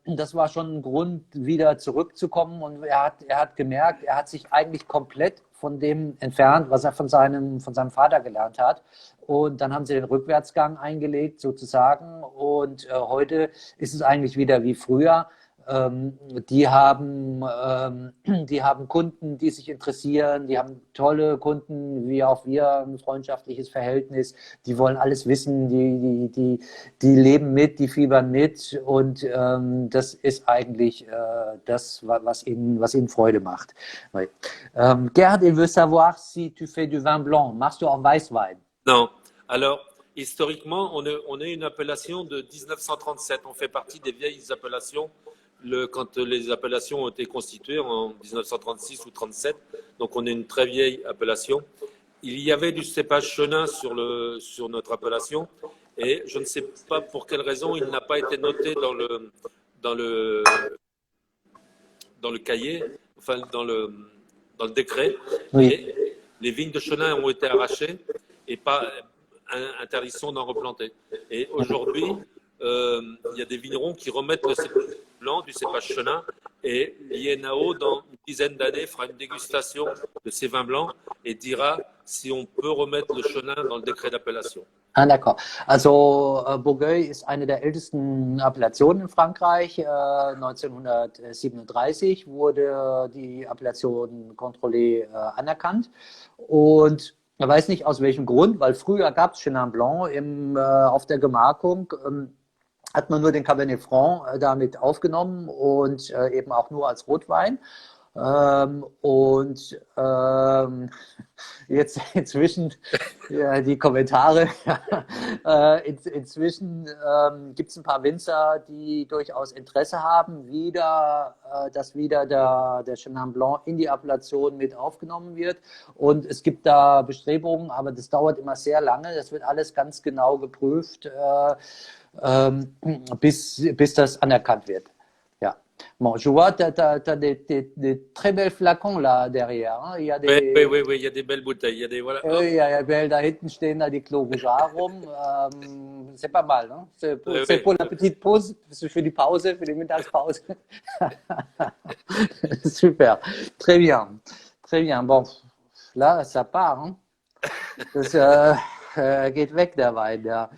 das war schon ein Grund, wieder zurückzukommen. Und er hat gemerkt, er hat sich eigentlich komplett von dem entfernt, was er von seinem Vater gelernt hat. Und dann haben sie den Rückwärtsgang eingelegt, sozusagen. Und heute ist es eigentlich wieder wie früher. Ähm, die haben, die haben Kunden, die sich interessieren, die haben tolle Kunden, wie auch wir, ein freundschaftliches Verhältnis, die wollen alles wissen, die leben mit, die fiebern mit und das ist eigentlich das, was ihnen Freude macht. Oui. Gerhard, il veut savoir si tu fais du vin blanc. Machst du auch Weißwein? Non. Alors, historiquement, on est une appellation de 1937. On fait partie des vieilles appellations quand les appellations ont été constituées en 1936 ou 37. Donc, on est une très vieille appellation. Il y avait du cépage chenin sur notre appellation et je ne sais pas pour quelle raison il n'a pas été noté dans le, dans le cahier, enfin dans le décret. Oui. Et les vignes de chenin ont été arrachées et pas interdiction d'en replanter. Et aujourd'hui, il y a des vignerons qui remettent le cépage blanc du cépage chenin et l'INAO, dans une dizaine d'années, fera une dégustation de ces vins blancs et dira si on peut remettre le chenin dans le décret d'appellation. Ah, d'accord. Also Bourgueil ist eine der ältesten Appellationen in Frankreich. 1937 wurde die Appellation Contrôlée anerkannt. Und man weiß nicht aus welchem Grund, weil früher gab es Chenin Blanc auf der Gemarkung. hat man nur den Cabernet Franc damit aufgenommen und eben auch nur als Rotwein. Und jetzt inzwischen ja, die Kommentare. Inzwischen gibt es ein paar Winzer, die durchaus Interesse haben, dass wieder der Chenin Blanc in die Appellation mit aufgenommen wird. Und es gibt da Bestrebungen, aber das dauert immer sehr lange. Das wird alles ganz genau geprüft, bis das anerkannt wird. Ja. Bon, je vois, tu as des très belles flacons là derrière. Hein. Il y a des, Oui, il y a des belles bouteilles. Il y a des, voilà. il y a, da hinten stehen da die Clos Rougeard rum. C'est pas mal. Hein? C'est pour la petite pause, für die Pause, für die Mittagspause. Super. Très bien. Très bien. Bon, là, ça part. Hein? Das geht weg, der Wein. Ja.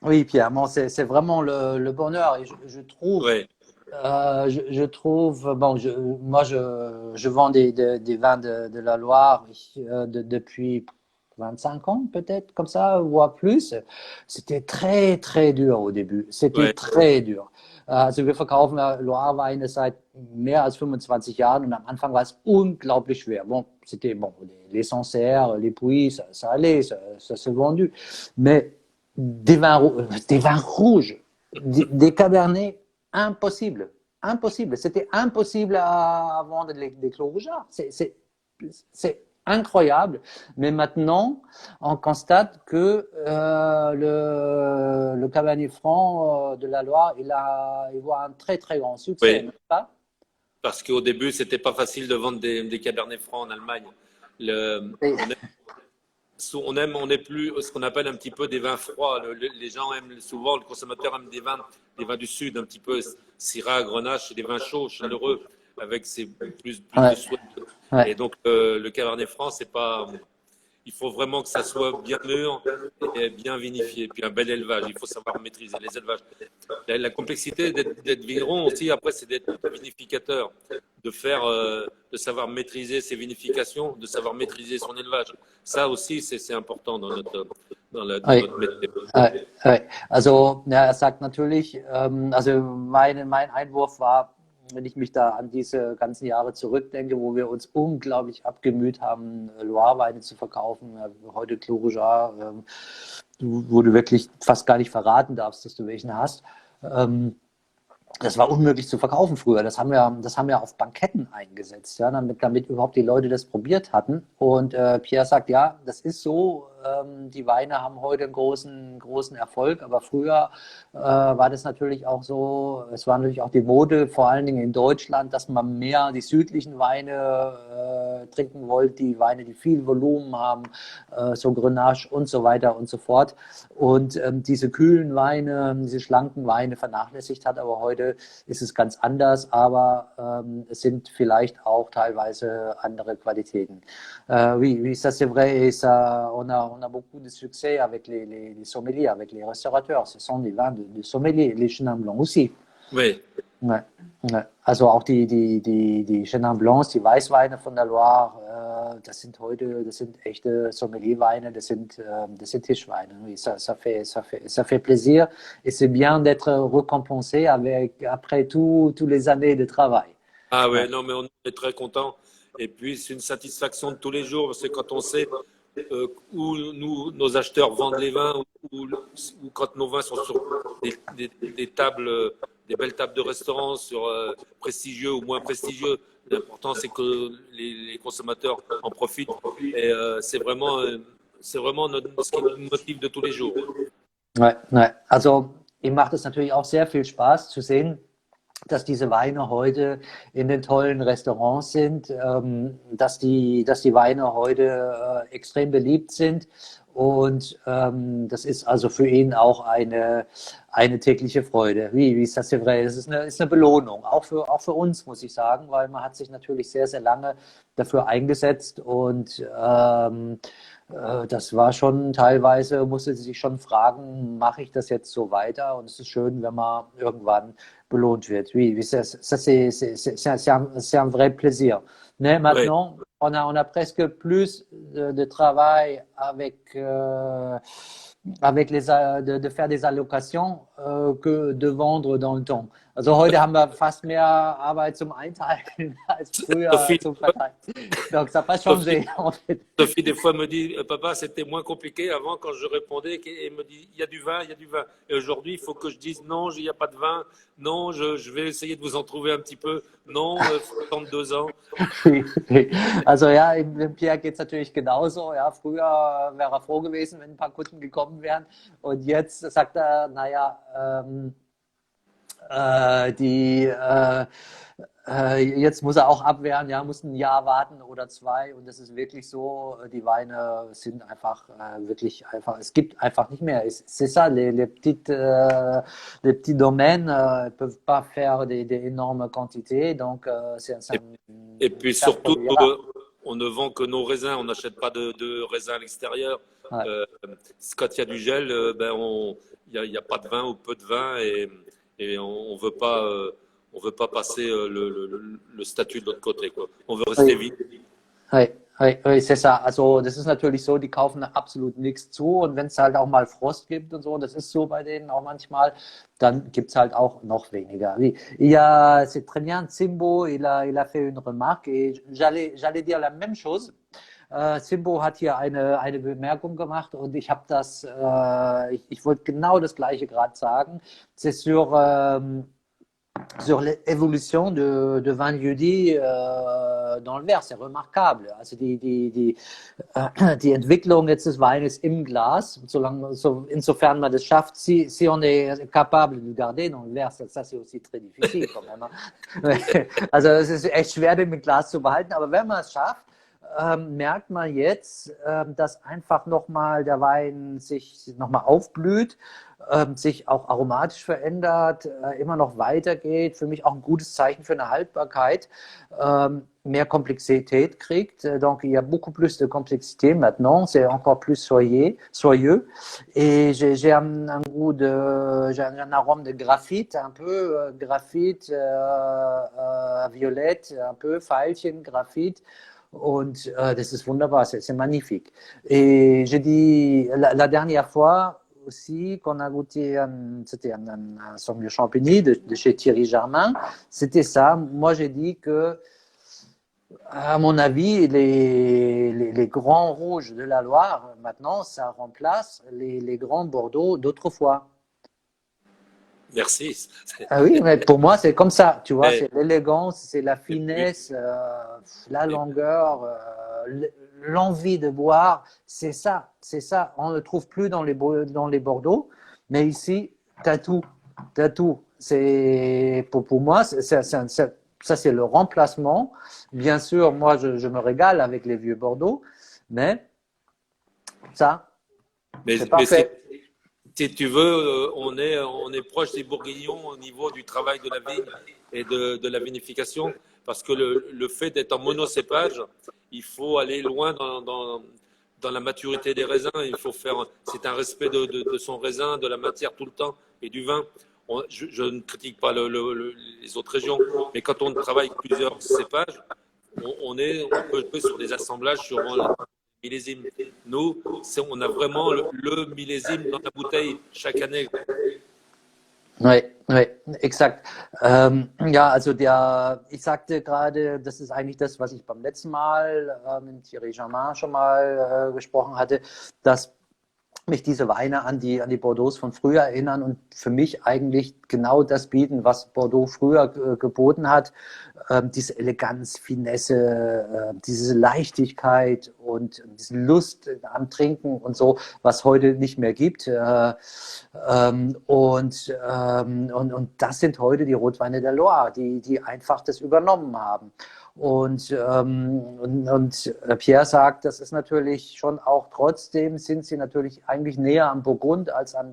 Oui, Pierre, bon, c'est vraiment le bonheur. Et je trouve, Ouais. je trouve, bon, moi, je vends des vins de la Loire depuis 25 ans, peut-être, comme ça, voire plus. C'était très, très dur au début. C'était Ouais. très dur. Also wir verkaufen ja Loire-Weine seit mehr als 25 Jahren und am Anfang war es unglaublich schwer. Bon, c'était bon, les Sancerre, les Puys, ça allait, ça s'est vendu. Mais des vins rouges, des cabernets, impossible. Impossible. C'était impossible à vendre des clos rougeards. C'est incroyable. Mais maintenant, on constate que le Cabernet Franc de la Loire, il voit un très, très grand succès, Oui. n'est-ce pas? Parce qu'au début, c'était pas facile de vendre des Cabernet Franc en Allemagne. Le, Et- on est plus ce qu'on appelle un petit peu des vins froids. Les gens aiment souvent, le consommateur aime des vins du sud, un petit peu Syrah, Grenache, des vins chauds, chaleureux, avec plus Ouais. de soif. Ouais. Et donc le Cabernet Franc, c'est pas. Il faut vraiment que ça soit bien mûr et bien vinifié, puis un bel élevage. Il faut savoir maîtriser les élevages. La complexité d'être vigneron aussi, après, c'est d'être vinificateur, de savoir maîtriser ses vinifications, de savoir maîtriser son élevage. Ça aussi, c'est important dans Ouais. notre métier. Also, ja, er sagt natürlich, also mein Einwurf war, wenn ich mich da an diese ganzen Jahre zurückdenke, wo wir uns unglaublich abgemüht haben, Loire-Weine zu verkaufen, heute Clos Rougeard, wo du wirklich fast gar nicht verraten darfst, dass du welchen hast. Das war unmöglich zu verkaufen früher. Das haben wir auf Banketten eingesetzt, ja, damit überhaupt die Leute das probiert hatten. Und Pierre sagt, ja, das ist so. Die Weine haben heute einen großen Erfolg, aber früher war das natürlich auch so, es war natürlich auch die Mode, vor allen Dingen in Deutschland, dass man mehr die südlichen Weine trinken wollte, die Weine, die viel Volumen haben, so Grenache und so weiter und so fort. Und diese kühlen Weine, diese schlanken Weine vernachlässigt hat, aber heute ist es ganz anders, aber es sind vielleicht auch teilweise andere Qualitäten. Oui, ça c'est vrai, et ça, on a beaucoup de succès avec les sommeliers, avec les restaurateurs. Ce sont des vins de sommeliers, les Chenin Blancs aussi. Oui. Ouais, ouais. Also auch die Chenin Blancs, die Weißweine von der Loire, das sind echte Sommelierweine, das sind Tischweine. Oui, ça fait plaisir et c'est bien d'être récompensé après tous les années de travail. Ah ouais, non, mais on est très content. Et puis, c'est une satisfaction de tous les jours, parce que quand on sait où nos acheteurs vendent les vins, ou quand nos vins sont sur des tables, des belles tables de restaurants, sur prestigieux ou moins prestigieux, l'important c'est que les consommateurs en profitent. Et c'est vraiment ce qui nous motive de tous les jours. Ouais, ouais. Also, ihm macht es natürlich auch sehr viel Spaß zu sehen, dass diese Weine heute in den tollen Restaurants sind, dass die Weine heute extrem beliebt sind. Und das ist also für ihn auch eine tägliche Freude. Wie ist das, c'est vrai? Es ist eine Belohnung, auch für uns, muss ich sagen, weil man hat sich natürlich sehr, sehr lange dafür eingesetzt und das war schon teilweise, musste sie sich schon fragen, mache ich das jetzt so weiter? Und es ist schön, wenn man irgendwann belohnt wird. Oui, ça c'est un vrai plaisir. Mais maintenant, on a presque plus de travail avec avec de faire des Allocations que de vendre dans le temps. Also heute haben wir fast mehr Arbeit zum Einteilen als früher Sophie, zum Verteilen. Donc ça n'a pas Sophie, changé en fait. Sophie, des fois, me dit, papa, c'était moins compliqué avant quand je répondais et me dit, il y a du vin, il y a du vin. Et aujourd'hui, il faut que je dise, non, il n'y a pas de vin. Non, je vais essayer de vous en trouver un petit peu. Non, 32 ans. Also ja, dem Pierre geht es natürlich genauso. Ja, früher wäre er froh gewesen, wenn ein paar Kunden gekommen wären. Und jetzt sagt er, naja, jetzt muss er auch abwehren, ja, muss ein Jahr warten oder zwei. Und das ist wirklich so, die Weine sind einfach wirklich einfach, es gibt einfach nicht mehr. C'est ça, les petits domaines ne peuvent pas faire des énormes quantités. Donc, c'est Et puis surtout, on ne vend que nos raisins, on n'achète pas de raisins à l'extérieur. Ouais. Quand il y a du gel, il y a pas de vin ou peu de vin et on veut pas passer le statut de l'autre côté, quoi. On veut rester vite. Oui, c'est ça. Also das ist natürlich so, die kaufen absolut nichts zu und wenn es halt auch mal Frost gibt und so, das ist so bei denen auch manchmal, dann gibt es halt auch noch weniger. Oui. C'est très bien, Simbo, il a fait une remarque et j'allais dire la même chose. Simbo hat hier eine Bemerkung gemacht und ich habe das, ich wollte genau das Gleiche gerade sagen. C'est sur l'évolution de vin lieu-dit dans le verre, c'est remarquable. Also die Entwicklung jetzt des Weines im Glas, insofern man das schafft, si on est capable de le garder dans le verre, ça c'est aussi très difficile quand même. Also es ist echt schwer, den im Glas zu behalten, aber wenn man es schafft, merkt man jetzt, dass einfach nochmal der Wein sich nochmal aufblüht, sich auch aromatisch verändert, immer noch weitergeht. Für mich auch ein gutes Zeichen für eine Haltbarkeit, mehr Komplexität kriegt. Donc il y a beaucoup plus de complexité maintenant, c'est encore plus soyeux. Et j'ai un goût j'ai un arôme de graphite, un peu graphite, violette, un peu Veilchen, Graphit. Und das ist wunderbar, c'est magnifique. Et j'ai dit la dernière fois aussi qu'on a goûté, c'était un Sauvignon Champigny de chez Thierry Germain, c'était ça. Moi j'ai dit que, à mon avis, les grands rouges de la Loire, maintenant, ça remplace les grands Bordeaux d'autrefois. Merci. Ah oui, mais pour moi, c'est comme ça, tu vois, c'est l'élégance, c'est la finesse, la longueur, l'envie de boire, c'est ça. On ne le trouve plus dans les Bordeaux, mais ici, t'as tout. Pour moi, ça, c'est le remplacement. Bien sûr, moi, je me régale avec les vieux Bordeaux, mais ça, c'est parfait. Si tu veux, on est proche des Bourguignons au niveau du travail de la vigne et de la vinification, parce que le fait d'être en monocépage, il faut aller loin dans la maturité des raisins. C'est un respect de son raisin, de la matière tout le temps et du vin. Je ne critique pas les autres régions, mais quand on travaille avec plusieurs cépages, on peut jouer sur des assemblages sur millésime. Nous, on a vraiment le millésime dans la bouteille chaque année. Oui, exakt. Ja, also ich sagte gerade, das ist eigentlich das, was ich beim letzten Mal mit Thierry Germain schon mal gesprochen hatte, dass mich diese Weine an die Bordeaux von früher erinnern und für mich eigentlich genau das bieten, was Bordeaux früher geboten hat. Diese Eleganz, Finesse, diese Leichtigkeit und diese Lust am Trinken und so, was heute nicht mehr gibt. Und das sind heute die Rotweine der Loire, die einfach das übernommen haben. Und Pierre sagt, das ist natürlich schon auch trotzdem, sind sie natürlich eigentlich näher am Burgund als am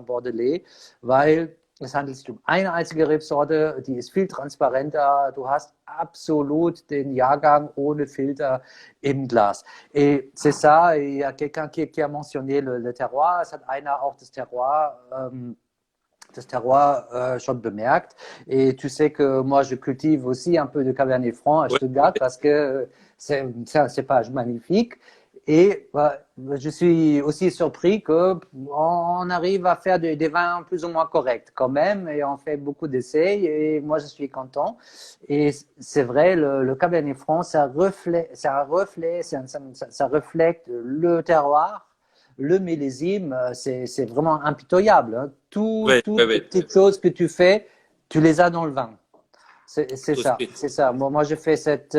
Bordelais, weil es handelt sich um eine einzige Rebsorte, die ist viel transparenter. Du hast absolut den Jahrgang ohne Filter im Glas. Et c'est ça, il y a quelqu'un qui a mentionné le terroir. Es hat einer auch das Terroir schon bemerkt. Et tu sais que moi, je cultive aussi un peu de Cabernet Franc à Stuttgart parce que c'est un cépage magnifique. Et je suis aussi surpris qu'on arrive à faire des vins plus ou moins corrects quand même, et on fait beaucoup d'essais, et moi je suis content. Et c'est vrai, le Cabernet Franc, ça reflète le terroir, le millésime, c'est vraiment impitoyable, hein. Oui, oui, Toutes les oui, petites choses que tu fais, tu les as dans le vin. C'est tout de ça, suite. c'est ça. Moi, j'ai fait cette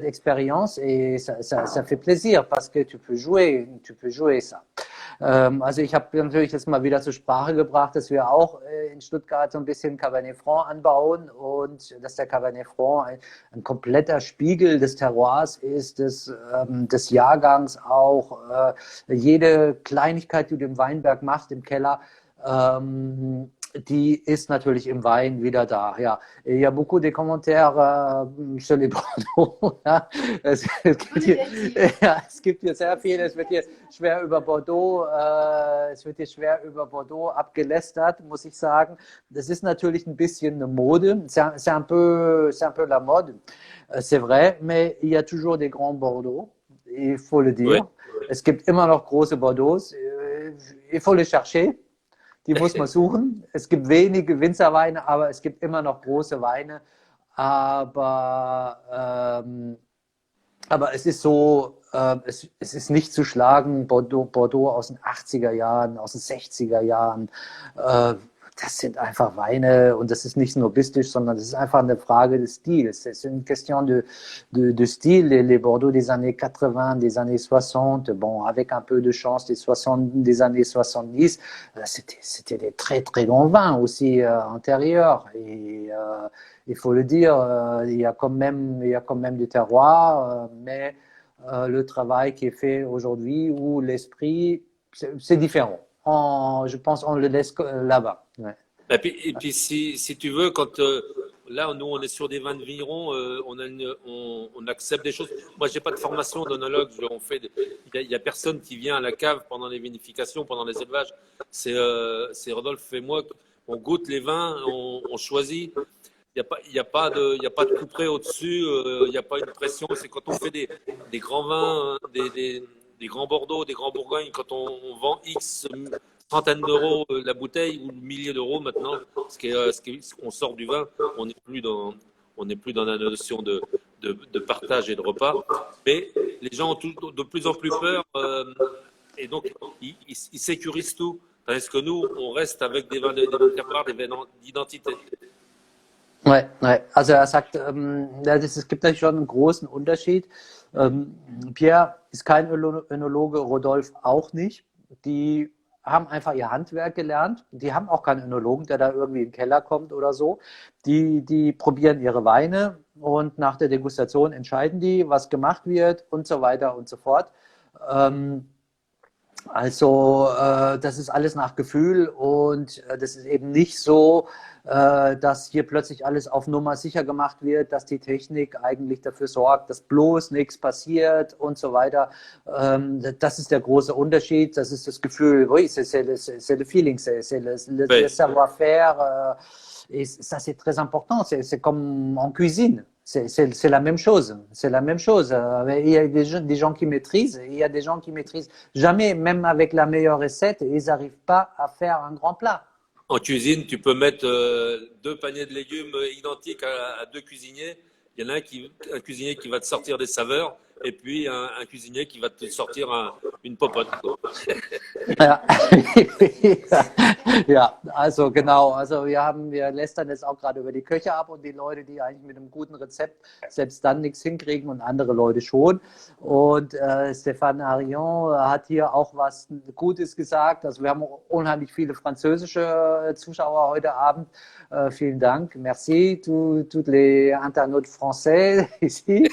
expérience, et ça fait plaisir parce que tu peux jouer ça. Also ich habe natürlich das mal wieder zur Sprache gebracht, dass wir auch in Stuttgart so ein bisschen Cabernet Franc anbauen, und dass der Cabernet Franc ein kompletter Spiegel des Terroirs ist, des Jahrgangs auch. Jede Kleinigkeit, die du im Weinberg machst, im Keller, die ist natürlich im Wein wieder da. Ja. Il y a beaucoup de commentaires sur les Bordeaux. Ja. Es gibt hier sehr viel. Es wird hier schwer über Bordeaux, abgelästert, muss ich sagen. Das ist natürlich ein bisschen eine Mode. C'est un peu la mode. C'est vrai, mais il y a toujours des grands Bordeaux. Il faut le dire. Oui. Es gibt immer noch große Bordeaux. Il faut les chercher. Die muss man suchen. Es gibt wenige Winzerweine, aber es gibt immer noch große Weine. Aber es ist so, es ist nicht zu schlagen, Bordeaux aus den 80er Jahren, aus den 60er Jahren. Das sind einfach Weine, und das ist nicht snobistisch, sondern das ist einfach eine Frage des Stils. C'est une question de style. Les Bordeaux des années 80, des années 60, bon, avec un peu de chance des années 70, c'était des très très bons vins aussi antérieurs. Et il faut le dire, il y a quand même du terroir, mais le travail qui est fait aujourd'hui, où l'esprit, c'est différent. Je pense on le laisse là-bas. Ouais. Et puis si tu veux, quand là, nous, on est sur des vins de vignerons, on accepte des choses. Moi, j'ai pas de formation d'onologue. Il y a personne qui vient à la cave pendant les vinifications, pendant les élevages. C'est Rodolphe et moi. On goûte les vins, on choisit. Il y a pas de couperet au-dessus. Il n'y a pas une pression. C'est quand on fait des grands vins, des grands Bordeaux, des grands Bourgognes, quand on vend X centaines d'euros la bouteille, ou milliers d'euros maintenant, on sort du vin, on n'est plus dans la notion de partage et de repas. Mais les gens ont de plus en plus peur, et donc ils sécurisent tout. Tandis que nous, on reste avec des vins de terroir, des vins d'identité. Ouais. Also er sagt, es gibt natürlich schon einen großen Unterschied. Pierre ist kein Önologe, Rodolphe auch nicht. Die haben einfach ihr Handwerk gelernt. Die haben auch keinen Önologen, der da irgendwie in den Keller kommt oder so. Die probieren ihre Weine, und nach der Degustation entscheiden die, was gemacht wird, und so weiter und so fort. Also das ist alles nach Gefühl, und das ist eben nicht so, dass hier plötzlich alles auf Nummer sicher gemacht wird, dass die Technik eigentlich dafür sorgt, dass bloß nichts passiert und so weiter. Das ist der große Unterschied. Das ist das Gefühl, oui, c'est le feeling, c'est le savoir-faire. Et ça, c'est très important. C'est comme en cuisine. C'est la même chose. C'est la même chose. Il y a des gens qui maîtrisent, et il y a des gens qui maîtrisent jamais, même avec la meilleure recette, et ils n'arrivent pas à faire un grand plat. En cuisine, tu peux mettre 2 paniers de légumes identiques à 2 cuisiniers. Il y en a un cuisinier qui va te sortir des saveurs, et puis un cuisinier qui va te sortir une popote. Ja. Ja, also genau. Also wir lästern jetzt auch gerade über die Köche ab und die Leute, die eigentlich mit einem guten Rezept selbst dann nichts hinkriegen, und andere Leute schon. Und Stéphane Arion hat hier auch was Gutes gesagt. Also wir haben unheimlich viele französische Zuschauer heute Abend. Vielen Dank. Merci tous les internautes français ici.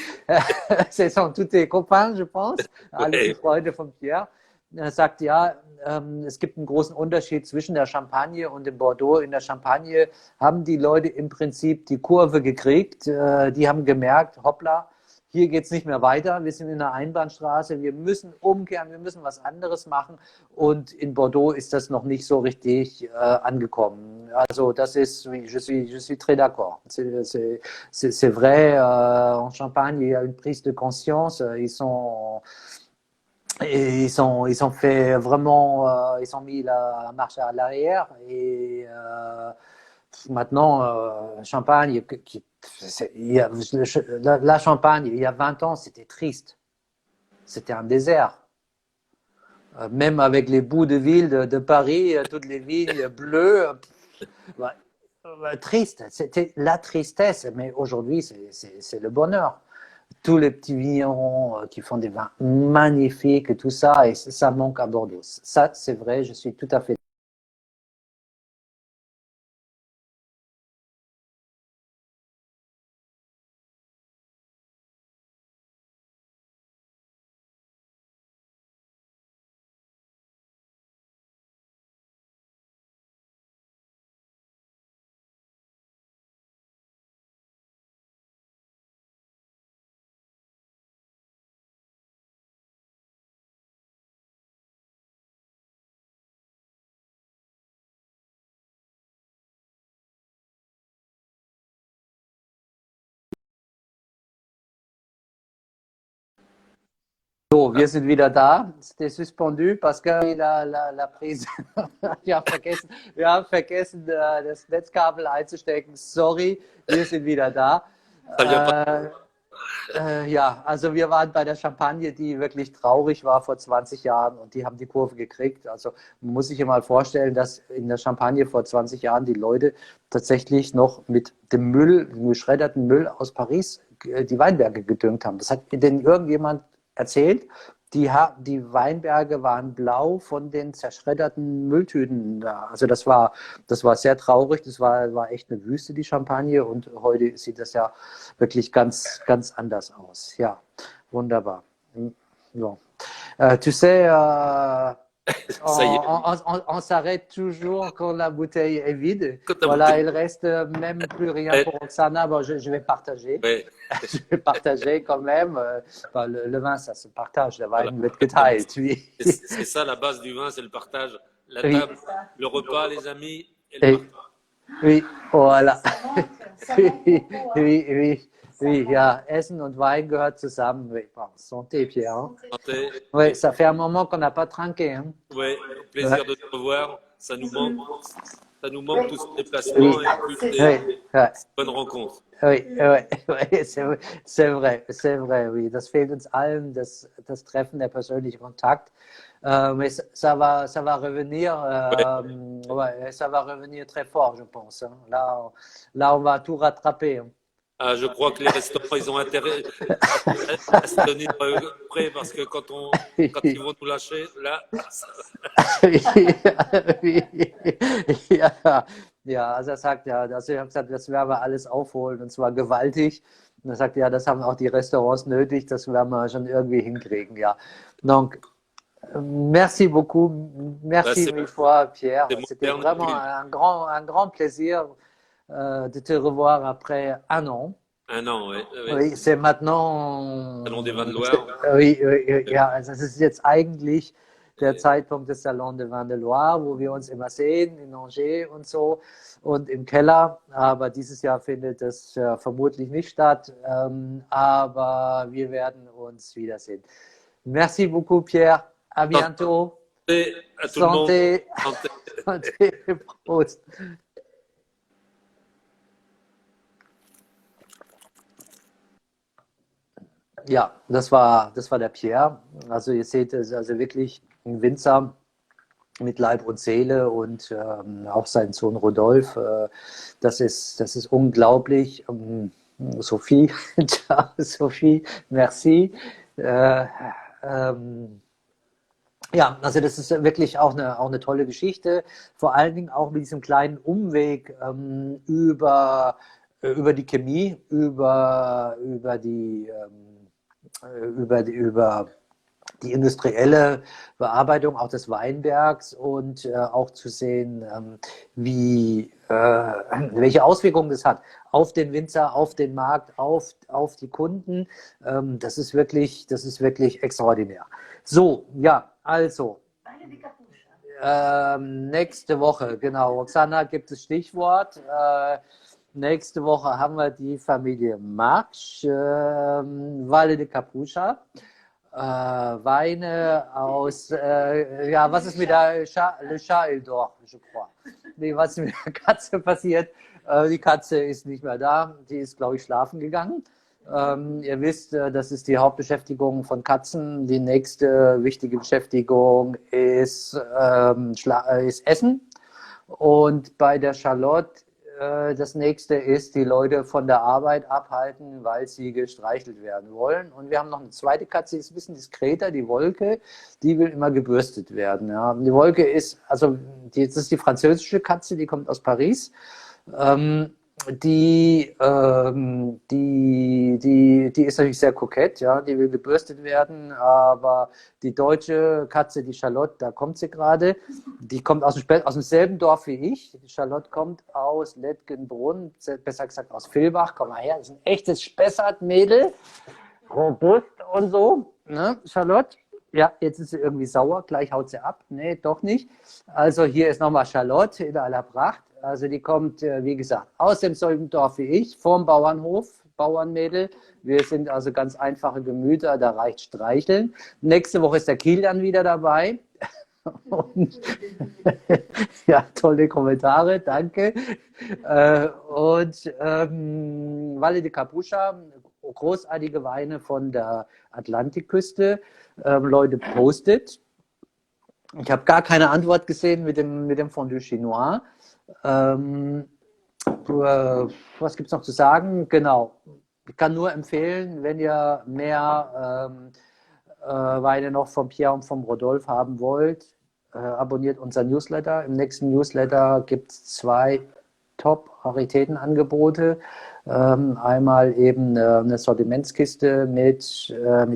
Ce sont tous tes copains, je pense. Alle die Freunde von Pierre. Er sagt, ja, es gibt einen großen Unterschied zwischen der Champagne und dem Bordeaux. In der Champagne haben die Leute im Prinzip die Kurve gekriegt. Die haben gemerkt, hoppla, hier geht es nicht mehr weiter. Wir sind in einer Einbahnstraße. Wir müssen umkehren. Wir müssen was anderes machen. Und in Bordeaux ist das noch nicht so richtig angekommen. Also das ist, oui, je suis très d'accord. C'est vrai, en Champagne, il y a une prise de conscience. Ils ont fait vraiment, ils ont mis la marche à l'arrière et maintenant, Champagne, la Champagne, il y a 20 ans, c'était triste. C'était un désert. Même avec les bouts de ville de Paris, toutes les vignes bleues, triste. C'était la tristesse, mais aujourd'hui, c'est le bonheur. Tous les petits vignerons qui font des vins magnifiques, tout ça, et ça manque à Bordeaux. Ça, c'est vrai, je suis tout à fait. So, wir sind wieder da. C'était suspendu parce que la prise. Wir haben vergessen, das Netzkabel einzustecken. Sorry, wir sind wieder da. Ja, also wir waren bei der Champagne, die wirklich traurig war vor 20 Jahren und die haben die Kurve gekriegt. Also man muss sich ja mal vorstellen, dass in der Champagne vor 20 Jahren die Leute tatsächlich noch mit dem Müll, dem geschredderten Müll aus Paris, die Weinberge gedüngt haben. Das hat denn irgendjemand erzählt. Die Weinberge waren blau von den zerschredderten Mülltüten da. Also das war sehr traurig. Das war echt eine Wüste, die Champagne. Und heute sieht das ja wirklich ganz, ganz anders aus. Ja, wunderbar. Ja. Tu sais, on s'arrête toujours quand la bouteille est vide. Voilà, il reste même plus rien pour Oksana. Bon, je vais partager. Ouais. Je vais partager quand même. Le vin, ça se partage. Der Wein wird geteilt. C'est ça la base du vin, c'est le partage. La table, le repas, les amis et le partage. Oui, voilà. Oui, ja, Essen und Wein gehört zusammen. Oui, bon, santé, Pierre. Santé. Oui, ça fait un moment qu'on n'a pas trinqué. Hein. Oui, plaisir de te revoir. Ça nous manque tous ces déplacements et toutes les bonnes rencontres. Oui, c'est vrai, oui. Das fehlt uns allen, das Treffen, der persönliche Kontakt. Mais ça va revenir, ça va revenir très fort, je pense. Hein. Là, on va tout rattraper. Hein. Ah, je crois que les restaurants, ils ont intérêt à se tenir prêts parce que quand ils vont nous lâcher, là. Ja, also er sagt ja, also ich habe gesagt, das werden wir alles aufholen und zwar gewaltig. Und er sagt ja, das haben auch die Restaurants nötig, das werden wir schon irgendwie hinkriegen, ja. Donc, merci beaucoup, merci mille fois, Pierre. C'était vraiment un grand plaisir de te revoir après un an. Un an, oui. Oui, c'est maintenant. Salon des Vins de Loire. Oui, ja, also es ist jetzt eigentlich der Zeitpunkt des Salon des Vins de Loire, wo wir uns immer sehen, in Angers und so und im Keller. Aber dieses Jahr findet das vermutlich nicht statt. Aber wir werden uns wiedersehen. Merci beaucoup, Pierre. À bientôt. Santé à tout le monde. Santé. Prost. Ja, das war der Pierre. Also ihr seht, es ist also wirklich ein Winzer mit Leib und Seele und auch sein Sohn Rodolphe. Das ist unglaublich. Sophie, Sophie, merci. Ja, also das ist wirklich auch eine tolle Geschichte. Vor allen Dingen auch mit diesem kleinen Umweg über die Chemie, über die industrielle Bearbeitung auch des Weinbergs und auch zu sehen, welche Auswirkungen das hat auf den Winzer, auf den Markt, auf die Kunden. Das ist wirklich extraordinär. So, ja, also. Nächste Woche, genau. Roxana gibt das Stichwort. Nächste Woche haben wir die Familie March, Valle de Capucha. Weine aus, ja, was ist mit der Le Chat il dort, je crois. Nee, was ist mit der Katze passiert? Die Katze ist nicht mehr da, die ist, glaube ich, schlafen gegangen. Ihr wisst, das ist die Hauptbeschäftigung von Katzen. Die nächste wichtige Beschäftigung ist Essen. Und bei der Charlotte, das nächste ist, die Leute von der Arbeit abhalten, weil sie gestreichelt werden wollen. Und wir haben noch eine zweite Katze, die ist ein bisschen diskreter, die Wolke, die will immer gebürstet werden. Ja. Die Wolke ist, also das ist die französische Katze, die kommt aus Paris. Die ist natürlich sehr kokett, ja, die will gebürstet werden, aber die deutsche Katze, die Charlotte, da kommt sie gerade, die kommt aus demselben Dorf wie ich. Die Charlotte kommt aus Lettgenbrunn, besser gesagt aus Villbach, komm mal her, das ist ein echtes Spessart-Mädel, robust und so, ne, Charlotte? Ja, jetzt ist sie irgendwie sauer, gleich haut sie ab. Nee, doch nicht. Also hier ist nochmal Charlotte in aller Pracht. Also die kommt, wie gesagt, aus demselben Dorf wie ich, vom Bauernhof, Bauernmädel. Wir sind also ganz einfache Gemüter, da reicht Streicheln. Nächste Woche ist der Kilian wieder dabei. Und, ja, tolle Kommentare, danke. Valle de Capucha, großartige Weine von der Atlantikküste. Leute, postet. Ich habe gar keine Antwort gesehen mit dem Fondue Chinois. Was gibt es noch zu sagen? Genau. Ich kann nur empfehlen, wenn ihr mehr Weine noch von Pierre und vom Rodolphe haben wollt, abonniert unser Newsletter. Im nächsten Newsletter gibt es 2 Top-Raritätenangebote. Einmal eben eine Sortimentskiste mit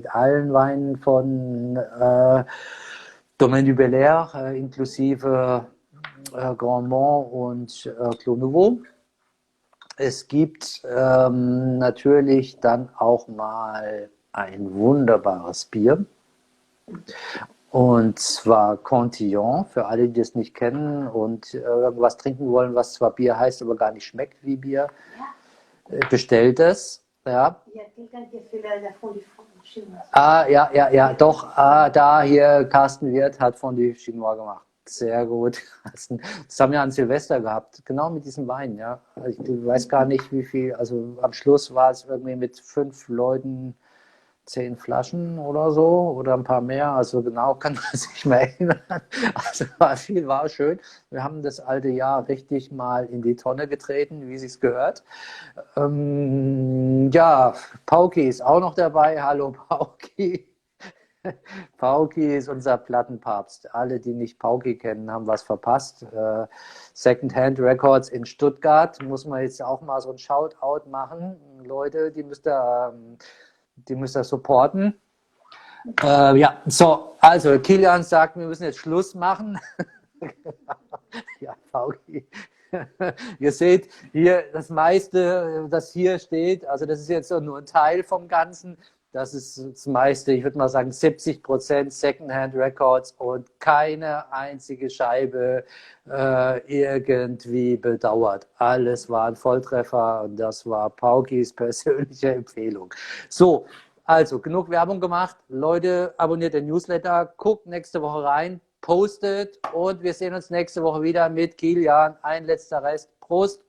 allen Weinen von Domaine du Bel-Air, inklusive Grandmont und Clos Nouveau. Es gibt natürlich dann auch mal ein wunderbares Bier. Und zwar Cantillon, für alle, die das nicht kennen und irgendwas trinken wollen, was zwar Bier heißt, aber gar nicht schmeckt wie Bier. Bestellt es. Ja. Ja, doch. Da hier Carsten Wirth hat Fondue Chinois gemacht. Sehr gut. Das haben wir an Silvester gehabt, genau mit diesem Wein. Ja. Ich weiß gar nicht, wie viel. Also am Schluss war es irgendwie mit 5 Leuten 10 Flaschen oder so oder ein paar mehr. Also genau kann man sich mehr erinnern. Also viel war schön. Wir haben das alte Jahr richtig mal in die Tonne getreten, wie sich's gehört. Ja, Pauki ist auch noch dabei. Hallo Pauki. Pauki ist unser Plattenpapst. Alle, die nicht Pauki kennen, haben was verpasst. Secondhand Records in Stuttgart. Muss man jetzt auch mal so ein Shoutout machen. Leute, die müsst ihr supporten. Ja, so, also Kilian sagt, wir müssen jetzt Schluss machen. Ja, Pauki. Ihr seht hier das meiste, das hier steht, also das ist jetzt nur ein Teil vom Ganzen. Das ist das meiste, ich würde mal sagen 70% Secondhand Records und keine einzige Scheibe irgendwie bedauert. Alles war ein Volltreffer und das war Paukis persönliche Empfehlung. So, also genug Werbung gemacht. Leute, abonniert den Newsletter, guckt nächste Woche rein, postet und wir sehen uns nächste Woche wieder mit Kilian. Ein letzter Rest. Prost!